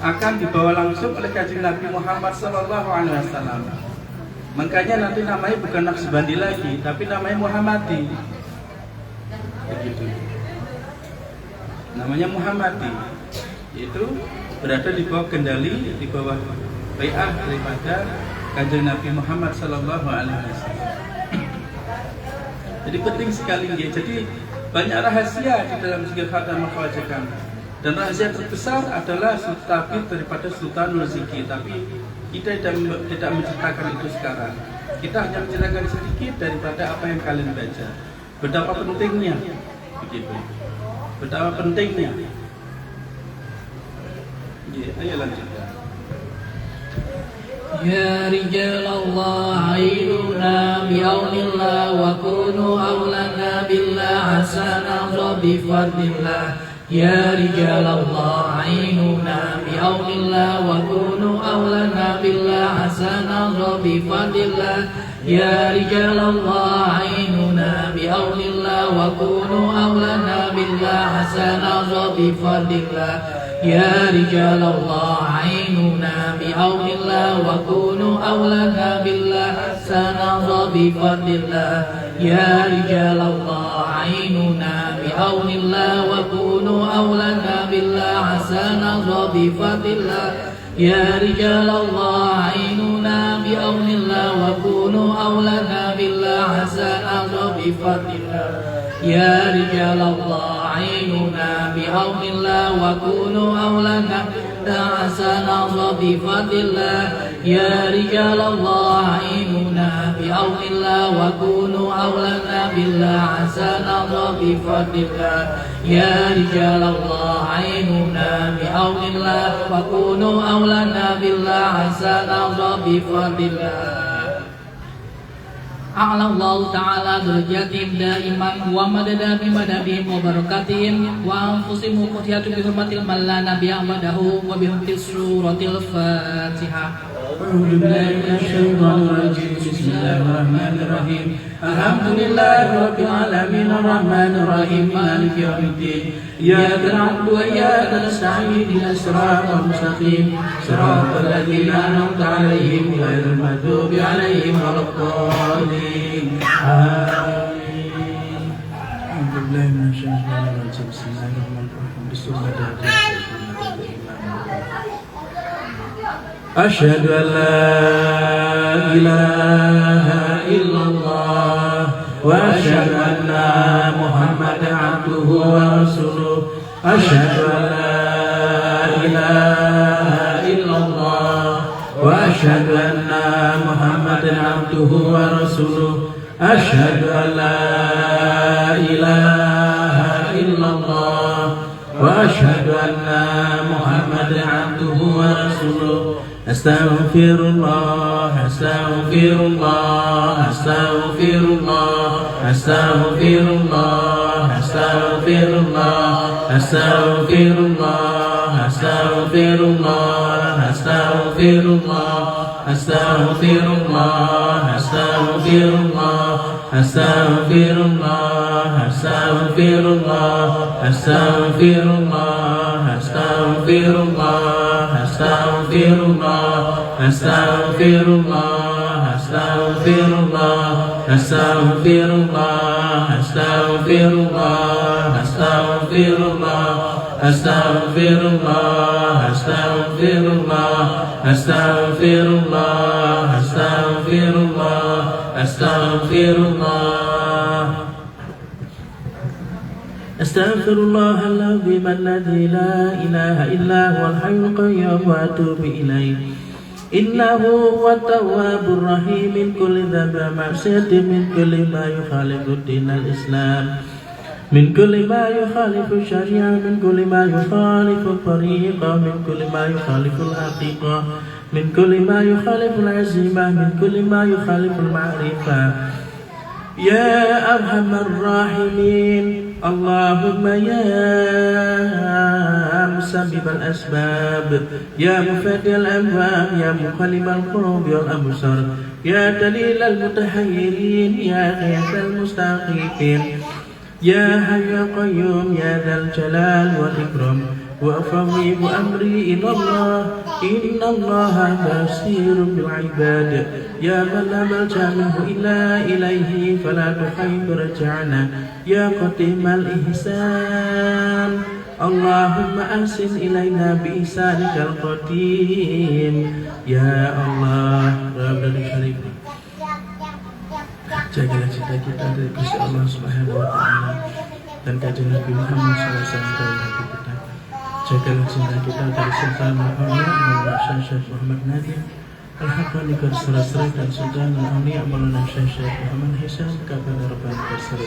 akan dibawa langsung oleh Kanjeng Nabi Muhammad SAW. Makanya nanti namanya bukan Naqsbandi lagi, tapi namanya Muhammadi. Begitu. Namanya Muhammadi. Itu berada di bawah kendali, di bawah bai'ah daripada Kanjeng Nabi Muhammad SAW. Jadi penting sekali ya. Jadi banyak rahasia di dalam zikir khatam al-khawajakan. Dan rahasia terbesar adalah tabir daripada Sultanul Zikir. Tapi kita tidak menceritakan itu sekarang. Kita hanya menceritakan sedikit daripada apa yang kalian baca. Betapa pentingnya, begitu. Betapa pentingnya. Ya, ayo lanjutkan. Ya rijal Allah aiduna bi'aunillah wa kunu awlana billah hasana bi fadlillah. Ya rijal Allah aiduna bi'aunillah wa kunu awlana billah hasana bi fadlillah. Ya rijal Allah aiduna bi'aunillah wa kunu awlana billah hasana bi fadlillah. Ya rijal Allah ainuna bi'aunillah wa kunu awlana billah sanadha bi fadlillah. Ya rijal Allah ainuna bi'aunillah wa kunu awlana billah sanadha bi fadlillah. Ya rijal Allah ainuna bi'aunillah wa kunu awlana billah sanadha bi fadlillah. Ya rijal Allah ainuna bi'aunillah wa kunu awlana hasana bi fadlillah. Ya rijal Allah ainuna bi'aunillah wa kunu awlana billah hasana bi fadlillah. Ya rijal Allah ainuna bi'aunillah wa kunu awlana billah hasana bi fadlillah. A'la Allah Ta'ala derajatihim daiman wa madada bi madadihim wa barakatihim wa anfusihim qutiyatu bi hurmatil man la nabiyya ba'dahu wa bi hurmati suratil Fatihah. A'udzu billahi minasyaitonir rajim. Bismillahir rahmanir rahim. Alhamdulillahi rabbil alamin arrahmanir rahim maliki yaumiddin. Iyyaka na'budu wa iyyaka nasta'in ihdinas siratal mustaqim siratal ladzina an'amta 'alaihim ghairil maghdubi 'alaihim waladdallin. Amin. A'udzu billahi minasyaitonir rajim. Bismillahirrahmanirrahim. Bismillahirrahmanirrahim. Asyhadu an la ilaha illallah wa asyhadu anna Muhammadan abduhu wa rasuluh. Asyhadu an la ilaha illallah wa asyhadu anna Muhammadan abduhu wa rasuluh. Asyhadu an la ilaha illallah wa asyhadu anna Muhammadan abduhu wa rasuluh. Astaghfirullah, astaghfirullah, astaghfirullah, astaghfirullah, astaghfirullah, astaghfirullah, astaghfirullah. astaghfirullah, astaghfirullah, astaghfirullah, astaghfirullah, astaghfirullah, astaghfirullah, astaghfirullah, astaghfirullah, astaghfirullah, astaghfirullah, astaghfirullah, astaghfirullah, astaghfirullah, astaghfirullah, astaghfirullah, astaghfirullah, astaghfirullah, astaghfirullah, astaghfirullah. Astaghfirullah al-azim alladzi la ilaha illa huwal hayyul qayyum wa atubu ilayh. Innahu huwat tawwabur rahim min kulli dhanbin wa ma'siyatin min kulli ma yukhalifu dinal Islam. من كل ما يخالف الشريعة، من كل ما يخالف الطريقة، من كل ما يخالف الحقيقة، من كل ما يخالف العزيمة، من كل ما يخالف المعرفة. يا أرحم الراحمين، اللهم يا مسبب الأسباب، يا مفدي الأنوام، يا مقلب القلوب والأبصار، يا دليل المتحيرين، يا غيث المستغيثين، يا حي يا قيوم، يا ذا الجلال والإكرام، وأفوض أمري إلى الله، إن الله بصير بالعباد. يا من لا ملجأ منه إلا إليه، فلا تخيب رجعنا، يا قديم الإحسان، اللهم أحسن إلينا بإحسانك القديم. يا الله رب العالمين، jagalah cinta kita dari Gusti Allah Subhanahu wa Ta'ala dan kajian Nabi Muhammad SAW dalam hati kita. Jagalah cinta kita dari Sultan Al-Auliya Maulana Syekh Muhammad Nadim Al-Haqqani Garsara dan Sultan Al-Auliya Maulana Syekh Muhammad Hisam kepada Rabbani Garsara.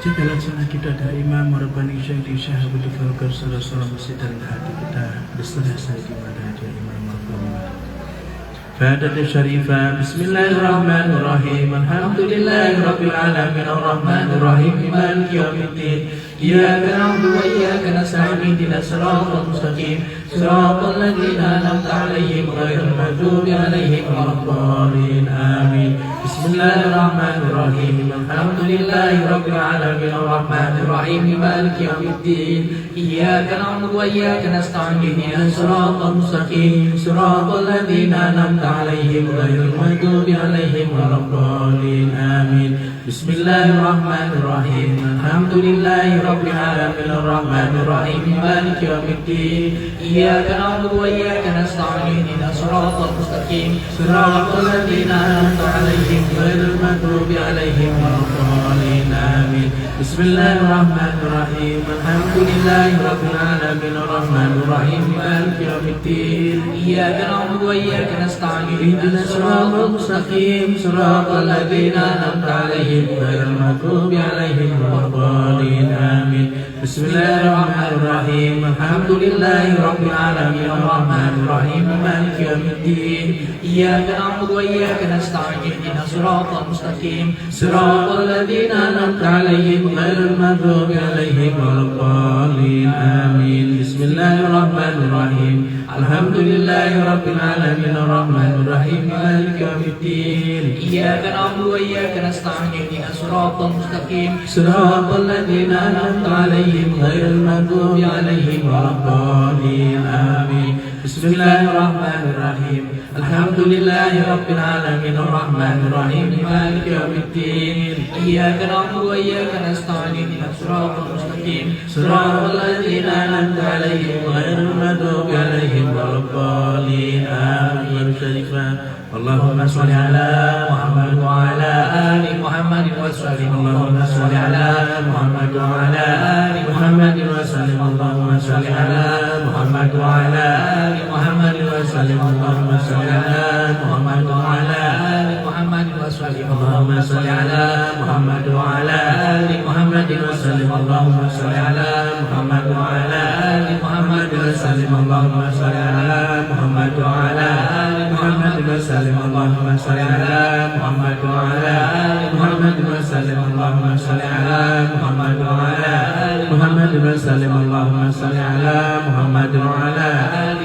Jagalah cinta kita dari Imam Rabbani Syekh Syahabuddin Garsara Masjid dan hati kita beserta Sayyidi Madhaja Imam Rabbani. فاتحة الشريفة. بسم الله الرحمن الرحيم، الحمد لله رب العالمين الرحمن الرحيم مالك يوم الدين، إياك نعبد وإياك نستعين اهدنا الصراط المستقيم صراط الذين أنعمت عليهم غير المغضوب عليهم ولا الضالين آمين. بسم الله الرحمن الرحيم، الحمد لله رب العالمين الرحمن الرحيم مالك يوم الدين، إياك نعبد وإياك نستعين اهدنا الصراط المستقيم صراط الذين أنعمت عليهم غير المغضوب عليهم ولا الضالين آمين. بسم الله الرحمن الرحيم، الحمد لله رب العالمين الرحمن الرحيم مالك يوم الدين، إياك نعبد وإياك نستعين اهدنا الصراط المستقيم صراط الذين أنعمت عليهم غير المغضوب عليهم ولا الضالين آمين. بسم الله الرحمن الرحيم، الحمد لله رب العالمين الرحمن الرحيم مالك يوم الدين، إياك نعبد وإياك نستعين اهدنا الصراط المستقيم صراط الذين أنعمت عليهم غير المغضوب عليهم ولا الضالين آمين. بسم الله الرحمن الرحيم، الحمد لله رب العالمين الرحمن الرحيم مالك يوم الدين، إياك نعبد وإياك نستعين اهدنا الصراط المستقيم صراط الذين أنعمت عليهم غير المغضوب عليهم ولا الضالين آمين. بسم الله الرحمن الرحيم، الحمد لله رب العالمين الرحمن الرحيم مالك يوم الدين، إياك نعبد وإياك نستعين اهدنا الصراط المستقيم صراط الذين أنعمت عليهم غير المغضوب عليهم ولا الضالين آمين. بسم الله الرحمن الرحيم، الحمد لله رب العالمين الرحمن الرحيم مالك يوم الدين، إياك نعبد وإياك نستعين اهدنا الصراط المستقيم صراط الذين أنعمت عليهم غير المغضوب عليهم ولا الضالين آمين. اللهم صل على محمد وعلى آل محمد وسلم، اللهم صل على محمد وعلى آل محمد وسلم، اللهم صل على محمد وعلى آل محمد وسلم، اللهم صل على محمد وعلى آل محمد وسلم، اللهم صل على محمد وعلى آل محمد وسلم، اللهم صل على محمد وعلى آل محمد وسلم، اللهم صل على محمد وعلى آل محمد وسلم، اللهم صل على محمد وعلى آل محمد وسلم، اللهم صل على محمد وعلى آل محمد وسلم، اللهم صل على محمد على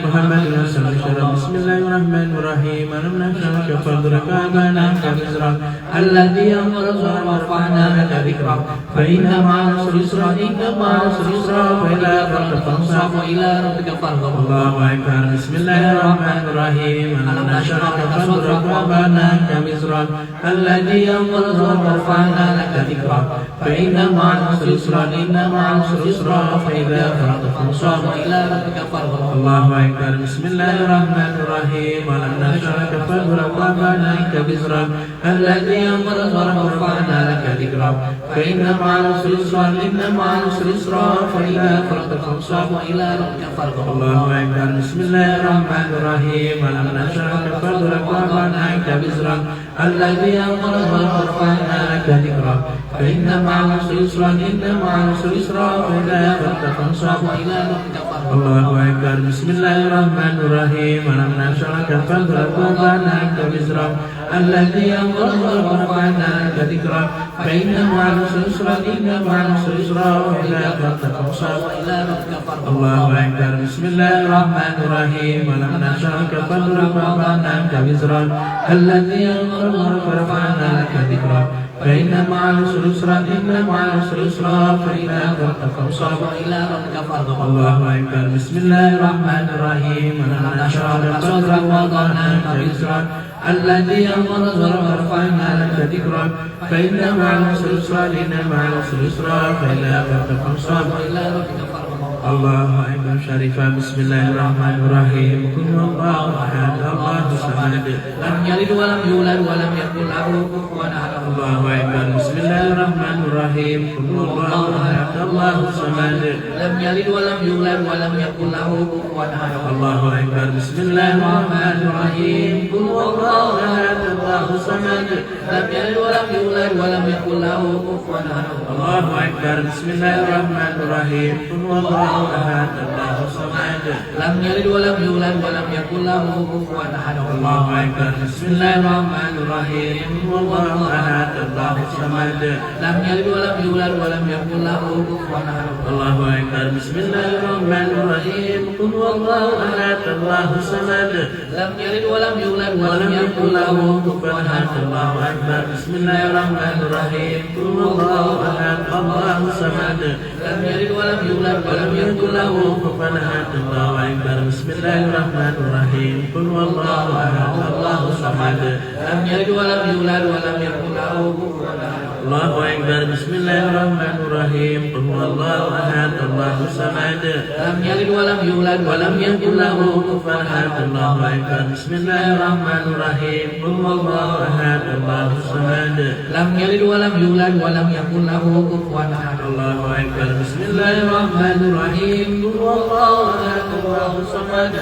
محمد وسلم. بسم الله الرحمن الرحيم. ألم نشرح لك صدرك ووضعنا وزرك الذي أنقض ظهرك ورفعنا لك ذكرك فإن مع العسر يسرا إن مع العسر يسرا فإذا فرغت فانصب وإلى ربك فارغب. الله أكبر. بسم الله الرحمن الرحيم. ألم نشرح لك صدرك ووضعنا وزرك الذي أنقض ظهرك ورفعنا لك ذكرك فإن مع العسر يسرا إن مع العسر يسرا فإذا فرغت فانصب وإلى ربك فارغب. الله أكبر. بسم الله الرحمن الرحيم. ألم نشرح لك صدرك ووضعنا وزرك الذي أنقض ظهرك ورفعنا لك ذكرك فإن مع العسر يسرا إن مع العسر يسرا فإذا فرغت فانصب وإلى ربك فارغب. الله أكبر. بسم الله الرحمن الرحيم. ألم نشرح لك صدرك ووضعنا عنك وزرك الذي أنقض ظهرك ورفعنا لك ذكرك فإن مع العسر يسرا إن مع العسر يسرا فإذا فرغت فانصب وإلى ربك فارغب. الله أكبر. بسم الله الرحمن الرحيم. ألم نشرح لك صدرك ووضعنا عنك وزرك الذي أنقض ظهرك ورفعنا لك ذكرك فإن مع العسر يسرا إن مع العسر يسرا فإذا فرغت فانصب وإلى ربك فارغب. الله أكبر. بسم الله الرحمن الرحيم. ألم نشرح لك صدرك ووضعنا عنك وزرك الذي أنقض ظهرك ورفعنا لك ذكرك فإن مع العسر يسرا إن مع العسر يسرا فإذا فرغت فانصب وإلى ربك فارغب. الله أكبر. بسم الله الرحمن الرحيم. ألم نشرح لك صدرك ووضعنا عنك وزرك الذي أنقض ظهرك ورفعنا لك ذكرك فإن مع العسر يسرا إن مع العسر يسرا فإذا فرغت فانصب وإلى ربك فارغب. الله أكبر. شريفا. بسم الله الرحمن الرحيم. قل هو الله أحد الله الصمد لم يلد ولم يولد ولم يكن له كفوا أحد. الله أكبر. بسم الله الرحمن الرحيم. قل هو الله أحد الله الصمد لم يلد ولم يولد ولم يكن له كفوا أحد. الله أكبر. بسم الله الرحمن الرحيم. قل هو الله أحد الله الصمد لم يلد ولم يولد ولم يكن له كفوا أحد. الله أكبر. بسم الله الرحمن الرحيم. قل هو الله أحد الله الصمد لم يلد ولم يولد ولم يكن له كفوا أحد. الله أكبر. بسم الله الرحمن الرحيم. قل هو الله أحد الله الصمد لم يلد ولم يولد ولم يكن له كفوا أحد. الله أكبر. بسم الله الرحمن الرحيم. قل هو الله أحد الله الصمد لم يلد ولم يولد ولم يكن له كفوا أحد. الله أكبر. بسم الله الرحمن الرحيم. قل هو الله أحد الله الصمد لم يلد ولم يولد ولم يكن له كفوا أحد. الله أكبر. بسم الله الرحمن الرحيم. قل هو الله أحد الله الصمد لم يلد ولم يولد ولم يكن له كفوا أحد. الله أكبر. بسم الله الرحمن الرحيم. قل هو الله أحد الله الصمد لم يلد ولم يولد ولم يكن له كفوا أحد. الله أكبر. بسم الله الرحمن الرحيم. قل هو الله أحد الله الصمد لم يلد ولم يولد ولم يكن له كفوا أحد. الله أكبر. بسم الله الرحمن الرحيم. قل هو الله أحد الله الصمد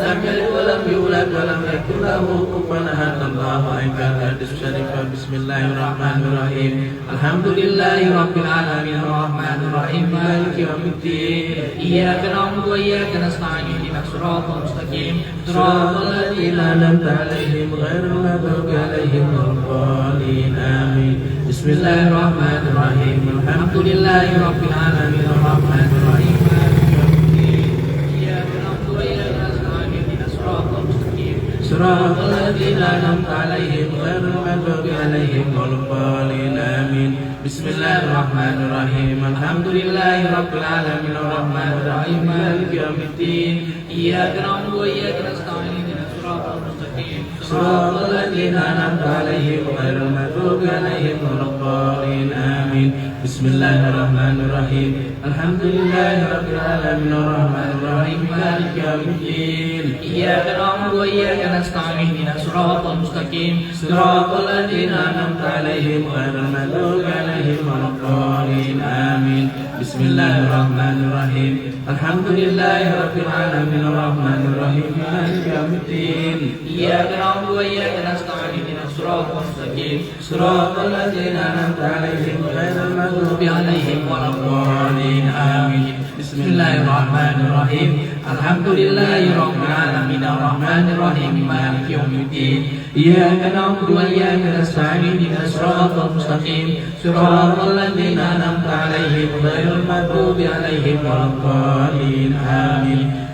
لم يلد ولم يولد ولم يكن له كفوا أحد. الله أكبر. حديث شريف. بسم الله الرحمن الرحيم. الحمد لله رب العالمين الرحمن الرحيم مالك يوم الدين إياك نعبد وإياك نستعين اهدنا الصراط المستقيم صراط الذين أنعمت عليهم غير المغضوب عليهم ولا الضالين. آمين. بسم الله الرحمن الرحيم. الحمد لله رب العالمين الرحمن الرحيم مالك يوم الدين إياك نعبد وإياك نستعين اهدنا الصراط المستقيم صراط الذين أنعمت عليهم غير المغضوب عليهم ولا الضالين. آمين. بسم الله الرحمن الرحيم. الحمد لله رب العالمين الرحمن الرحيم مالك يوم الدين إياك نعبد وإياك نستعين اهدنا الصراط المستقيم صراط الذين أنعمت عليهم غير المغضوب عليهم ولا الضالين. آمين. بسم الله الرحمن الرحيم. الحمد لله رب العالمين الرحمن الرحيم مالك يوم الدين إياك نعبد وإياك نستعين اهدنا الصراط المستقيم صراط الذين أنعمت عليهم غير المغضوب عليهم ولا الضالين. آمين. بسم الله الرحمن الرحيم. الحمد لله رب العالمين الرحمن الرحيم مالك يوم الدين إياك نعبد وإياك نستعين اهدنا الصراط المستقيم صراط الذين أنعمت عليهم غير المغضوب عليهم ولا الضالين. آمين. بسم الله الرحمن الرحيم الحمد لله رب العالمين الرحمن الرحيم مالك يوم الدين إياك نعبد وإياك نستعين اهدنا الصراط المستقيم صراط الذين أنعمت عليهم غير المغضوب عليهم ولا الضالين. آمين.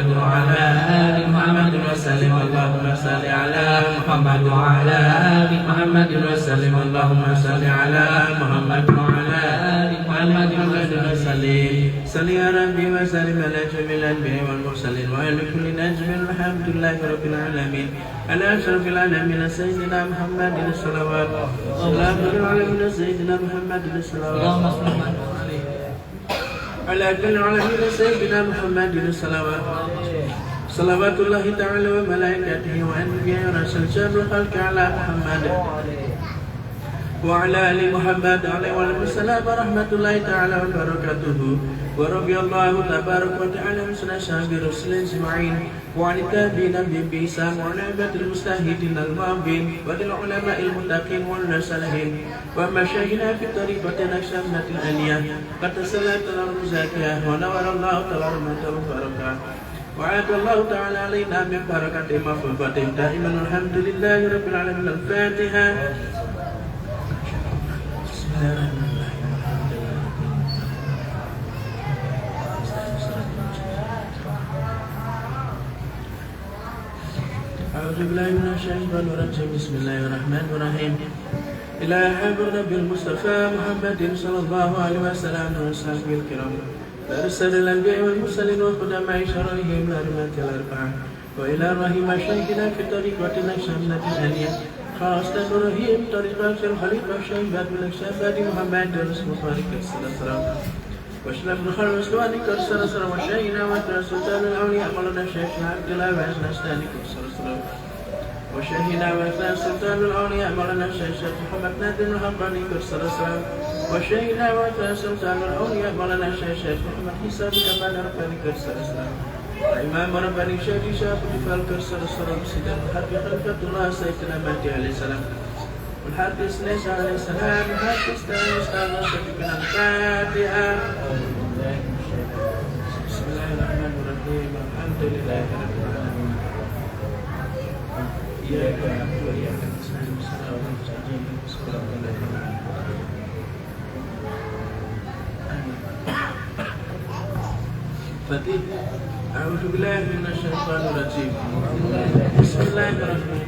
محمد وعلى آل محمد وسلم اللهم صل على محمد وعلى آل محمد وسلم اللهم صل على محمد وعلى آل محمد وسلم صل يا ربي وسلم على جميع الأنبياء والمرسلين وعلى كل نجم الحمد لله رب العالمين على أشرف العالمين سيدنا محمد الصلوات سلام العالمين سيدنا محمد الصلوات على كل العالمين سيدنا محمد الصلوات صلوات الله تعالى وملائكته وأنبياء ورسل شر الخلق على محمد وعلى آل محمد عليه السلام ورحمة الله تعالى وبركاته ورضي الله تبارك وتعالى عن أصحاب رسول أجمعين وعن التابعين بإحسان وعن عباد المجتهدين الماضين والعلماء المتقين والصالحين ومشايخنا في طريقة نقشبند العليا قد صلت الأرض زاكية ونور الله تبارك وتعالى وعاد الله تعالى علينا من بركة مغفرته دائما الحمد لله رب العالمين. الفاتحة. أعوذ بالله من الشيطان الرجيم. بسم الله الرحمن الرحيم. إلى حبر نبي المصطفى محمد صلى الله عليه وسلم وصحبه الكرام أرسل الأنبياء والمرسلين وخدماء شرعهم الأئمة الأربعة وإلى رحم شيخنا في طريقة نقشبند العليا خاصة رحيم طريقة الخليفة الشيخ بالأكشافات محمد رسول طريقة السلام واشرف الخير وسلواني كرسل سلام وشيخنا وسلطان الأولياء مولانا الشيخ عبد الله وعزنا استاني كرسل سلام وشيخنا وسلطان الأولياء مولانا الشيخ محمد نادر الحقاني كرسل سلام وشيخنا وسلطان الأولياء مولانا الشيخ محمد حساب كمان رباني كرسل سلام إمام رباني شيخ شاب جفال كرسل سلام سيدنا الحرب خلفة الله سيدنا مهدي عليه السلام والحارث ليس عليه السلام الحارث ليس عليه السلام الفاتحة. بسم الله الرحمن الرحيم. الحمد لله رب العالمين. إياك نعبد وإياك نستعين صراط المستقيم صراط الذين فاتحة. أعوذ بالله من الشيطان الرجيم. بسم الله الرحمن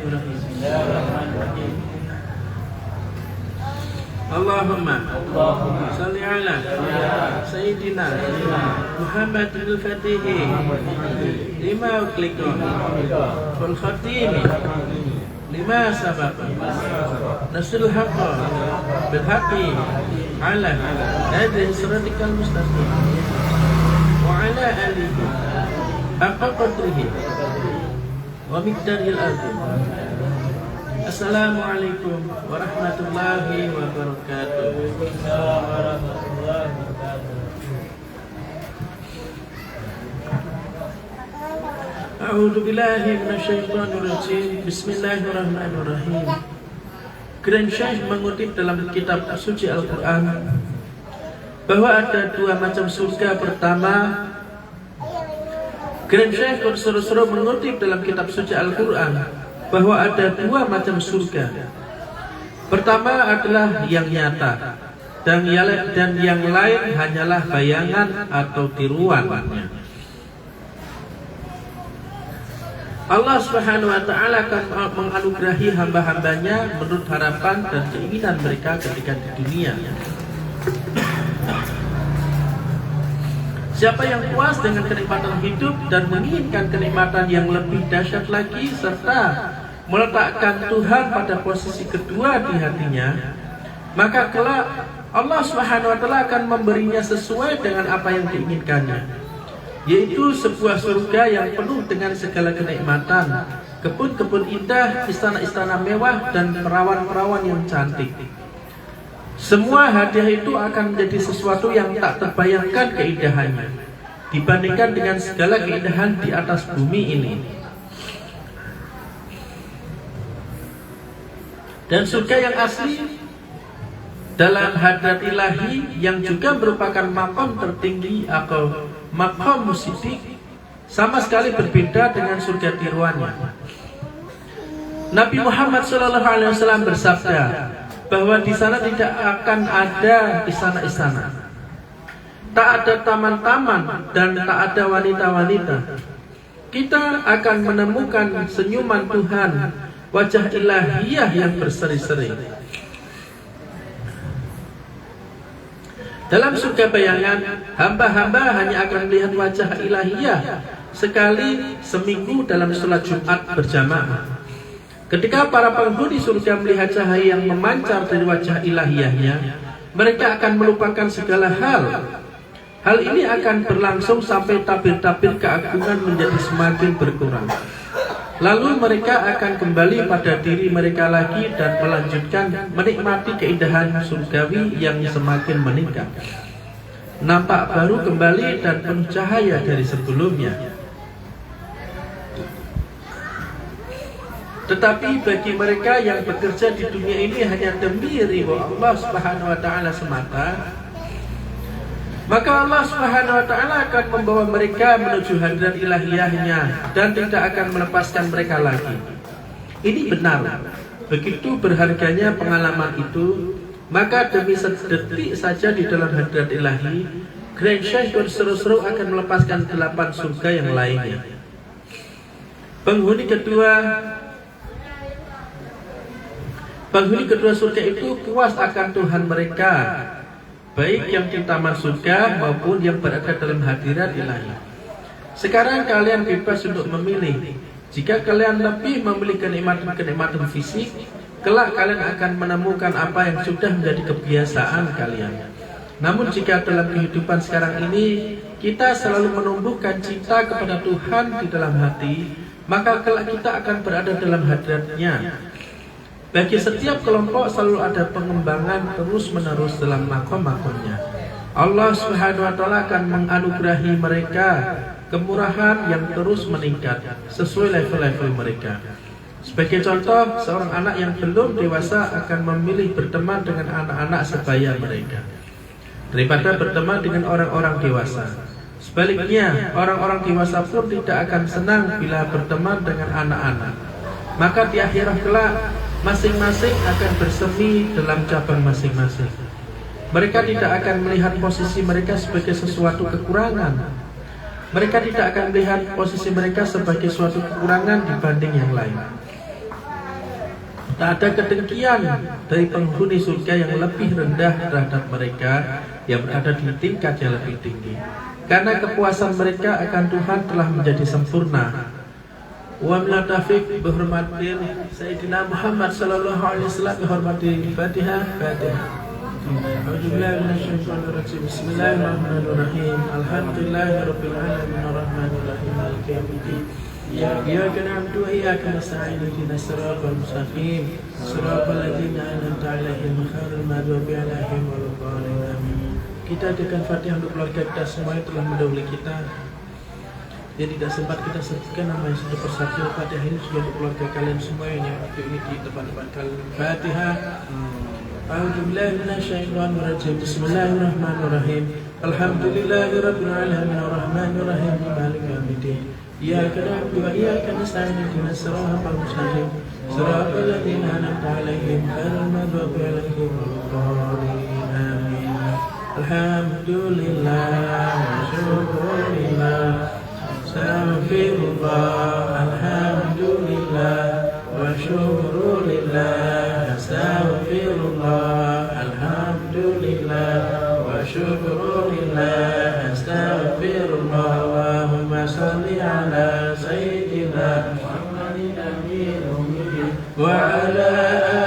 الرحيم. اللهم صل على سيدنا محمد الفاتح لما أغلق والختيم لما سبق نصر الحق بالحق على هذه صراطك المستقيم وعلى آله حق قدره ومقداره العظيم. Assalamualaikum warahmatullahi wabarakatuh. A'udzu billahi minasyaitonir rajim. Bismillahirrahmanirrahim. Grand Syekh mengutip dalam kitab suci Al-Quran bahwa ada dua macam surga. Pertama, Grand Syekh berseru-seru mengutip dalam kitab suci Al-Quran bahwa ada dua macam surga. Pertama adalah yang nyata dan yang lain hanyalah bayangan atau tiruannya. Allah Subhanahu wa taala akan menganugerahi hamba-hambanya menurut harapan dan keinginan mereka ketika di dunia. Siapa yang puas dengan kenikmatan hidup dan menginginkan kenikmatan yang lebih dahsyat lagi serta meletakkan Tuhan pada posisi kedua di hatinya, maka kelak Allah Subhanahu wa taala akan memberinya sesuai dengan apa yang diinginkannya, yaitu sebuah surga yang penuh dengan segala kenikmatan, kebun-kebun indah, istana-istana mewah dan perawan-perawan yang cantik. Semua hadiah itu akan menjadi sesuatu yang tak terbayangkan keindahannya dibandingkan dengan segala keindahan di atas bumi ini. Dan surga yang asli dalam hadrat ilahi yang juga merupakan maqam tertinggi atau maqam musidik sama sekali berbeda dengan surga tiruannya. Nabi Muhammad SAW bersabda bahwa di sana tidak akan ada istana-istana, tak ada taman-taman dan tak ada wanita-wanita. kita akan menemukan senyuman Tuhan, wajah ilahiyah yang berseri-seri. Dalam surga bayangan, hamba-hamba hanya akan melihat wajah ilahiyah sekali seminggu dalam sholat Jumat berjamaah. Ketika para penghuni surga melihat cahaya yang memancar dari wajah ilahiyahnya, mereka akan melupakan segala hal. Hal ini akan berlangsung sampai tabir-tabir keagungan menjadi semakin berkurang. Lalu mereka akan kembali pada diri mereka lagi dan melanjutkan menikmati keindahan surgawi yang semakin meningkat. Nampak baru kembali dan penuh cahaya dari sebelumnya. Tetapi bagi mereka yang bekerja di dunia ini hanya demi ridho Allah Subhanahu wa taala semata, maka Allah Subhanahu wa taala akan membawa mereka menuju hadirat ilahiyahnya dan tidak akan melepaskan mereka lagi. Ini benar. Begitu berharganya pengalaman itu, maka demi sedetik saja di dalam hadirat ilahi, Grand Syekh berseru-seru akan melepaskan 8 surga yang lainnya. Penghuni kedua surga itu puas akan Tuhan mereka, baik yang di taman surga maupun yang berada dalam hadirat ilahi. Sekarang kalian bebas untuk memilih. Jika kalian lebih memilih kenikmatan fisik, kelak kalian akan menemukan apa yang sudah menjadi kebiasaan kalian. Namun jika dalam kehidupan sekarang ini kita selalu menumbuhkan cinta kepada Tuhan di dalam hati, maka kelak kita akan berada dalam hadiratnya. Bagi setiap kelompok selalu ada pengembangan terus-menerus dalam makom-makomnya. Allah Subhanahu wa taala akan menganugerahi mereka kemurahan yang terus meningkat sesuai level-level mereka. Sebagai contoh, seorang anak yang belum dewasa akan memilih berteman dengan anak-anak sebaya mereka daripada berteman dengan orang-orang dewasa. Sebaliknya, orang-orang dewasa pun tidak akan senang bila berteman dengan anak-anak. Maka di akhirat kelak masing-masing akan bersemi dalam cabang masing-masing. Mereka tidak akan melihat posisi mereka sebagai sesuatu kekurangan. Mereka tidak akan melihat posisi mereka sebagai suatu kekurangan dibanding yang lain. Tak ada kedengkian dari penghuni surga yang lebih rendah terhadap mereka yang berada di tingkat yang lebih tinggi. Karena kepuasan mereka akan Tuhan telah menjadi sempurna. Wa min taufiq bihormatin Sayyidina Muhammad sallallahu alaihi wasallam bihormati Fatihah. A'udzubillahi minasyaitonir rajim. Bismillahirrahmanirrahim. Alhamdulillahirabbil alamin arrahmanir rahim maliki yaumiddin. Iyyaka na'budu wa iyyaka nasta'in ihdinas siratal mustaqim siratal ladzina an'amta 'alaihim ghairil maghdubi 'alaihim waladdallin. Kita dengan Fatihah untuk keluarga kita semua yang telah mendahului kita. Jadi tidak sempat kita sebutkan nama yang sudah persatu. Fatihah ini juga untuk keluarga kalian semua yang waktu ini di depan-depan kalian. Fatihah. A'udzubillahi minasyaitonir rajim. Bismillahirrahmanirrahim. Alhamdulillahirabbil alamin arrahmanir rahim maliki yaumiddin. Iyyaka na'budu wa iyyaka nasta'in ihdinas siratal mustaqim siratal ladzina an'amta 'alaihim ghairil maghdubi 'alaihim waladdallin. Amin. Alhamdulillah wa syukurillah. Astaghfirullah, alhamdulillah, wa syukurillah. Astaghfirullah, alhamdulillah, wa syukurillah. Astaghfirullah. Allahumma salli ala Sayyidina Muhammadin nabiyil ummi wa ala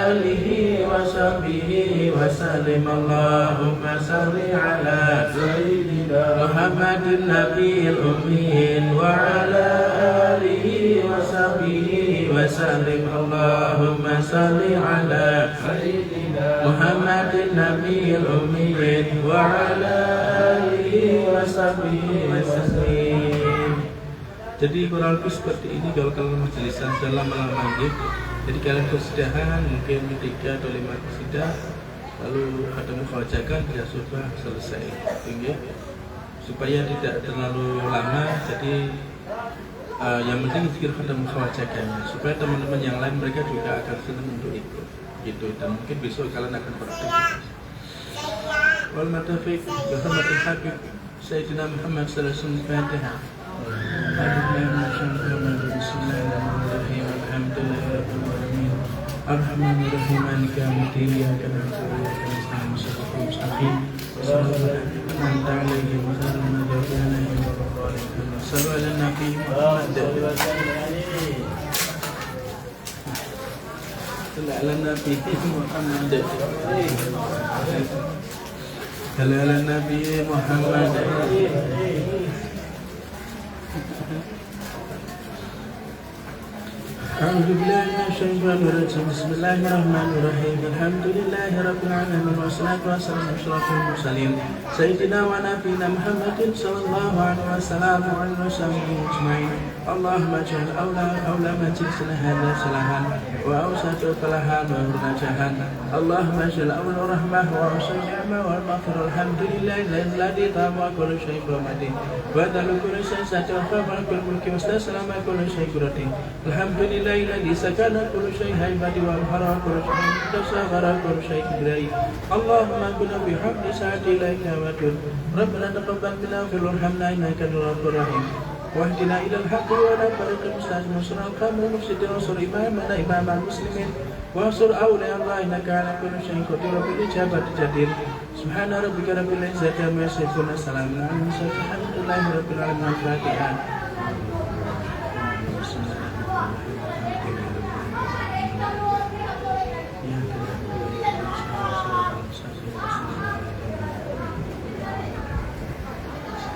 alihi wa sahbihi wa sallim. Allahumma salli ala Sayyidina Muhammadin nabiyil ummi wa ala alihi wa sahbihi wa sallim. Allahumma salli ala Sayyidina Muhammadin nabiyil ummi wa ala alihi wa sahbihi wa sallim. Jadi kurang lebih seperti ini kalau kalian majelisan dalam malam maghrib. Jadi kalian kesediaan mungkin 3 atau 5 qasidah, lalu ada mukhawajakan ya sudah selesai. Tinggi supaya tidak terlalu lama. Jadi yang penting zikir khatam mukhawajakannya supaya teman-teman yang lain mereka juga akan senang untuk ikut gitu, dan mungkin besok kalian akan beraktivitas. Wal matafiq bi hurmatil habib Sayyidina Muhammad sallallahu alaihi wasallam. Fatihah. Bismillahirrahmanirrahim. Alhamdulillahirrahmanirrahim. Ar-Rahmanir-Rahim. Maliki yaumiddin. Iyyaka na'budu wa iyyaka nasta'in. Shiratal mustaqim. Shiratal ladzina an'amta 'alaihim ghairil maghdubi 'alaihim waladdallin. Shallu 'alan nabi Muhammad. Shallu 'alan nabi Muhammad. Shallu 'alan nabi Muhammad. أعوذ بالله من الشيطان الرجيم بسم الله الرحمن الرحيم الحمد لله رب العالمين والصلاة والسلام على أشرف المرسلين سيدنا ونبينا محمد صلى الله عليه وسلم وعلى وصحبه أجمعين اللهم اجعل أولى ما جئتنا هذا صلاحا وأوسط فلاحا ونجاحا اللهم اجعل أول رحمة وأوسط نعمة والمغفرة الحمد لله الذي طاب كل شيء بمده وذل كل شيء ساتر فمن كل ملك واستسلم كل شيء قدرته الحمد لله الذي سكن كل شيء هيبتي وأظهر كل شيء تصغر كل شيء كبري اللهم كنا بحمد ساعتي إليك وتوب ربنا تقبل منا وفي ارحمنا إنك الغفور الرحيم واهدنا إلى الحق ولا طريق المستقيم وانصر القوم المفسدين وانصر إمامنا إمام المسلمين وانصر أولياء الله إنك على كل شيء قدير وبالإجابة جدير سبحان ربك رب العزة عما يصفون السلام على المرسلين الحمد لله رب العالمين الفاتحة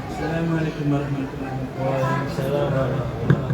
Assalamualaikum warahmatullahi wabarakatuh. Waalaikumsalam warahmatullahi wabarakatuh.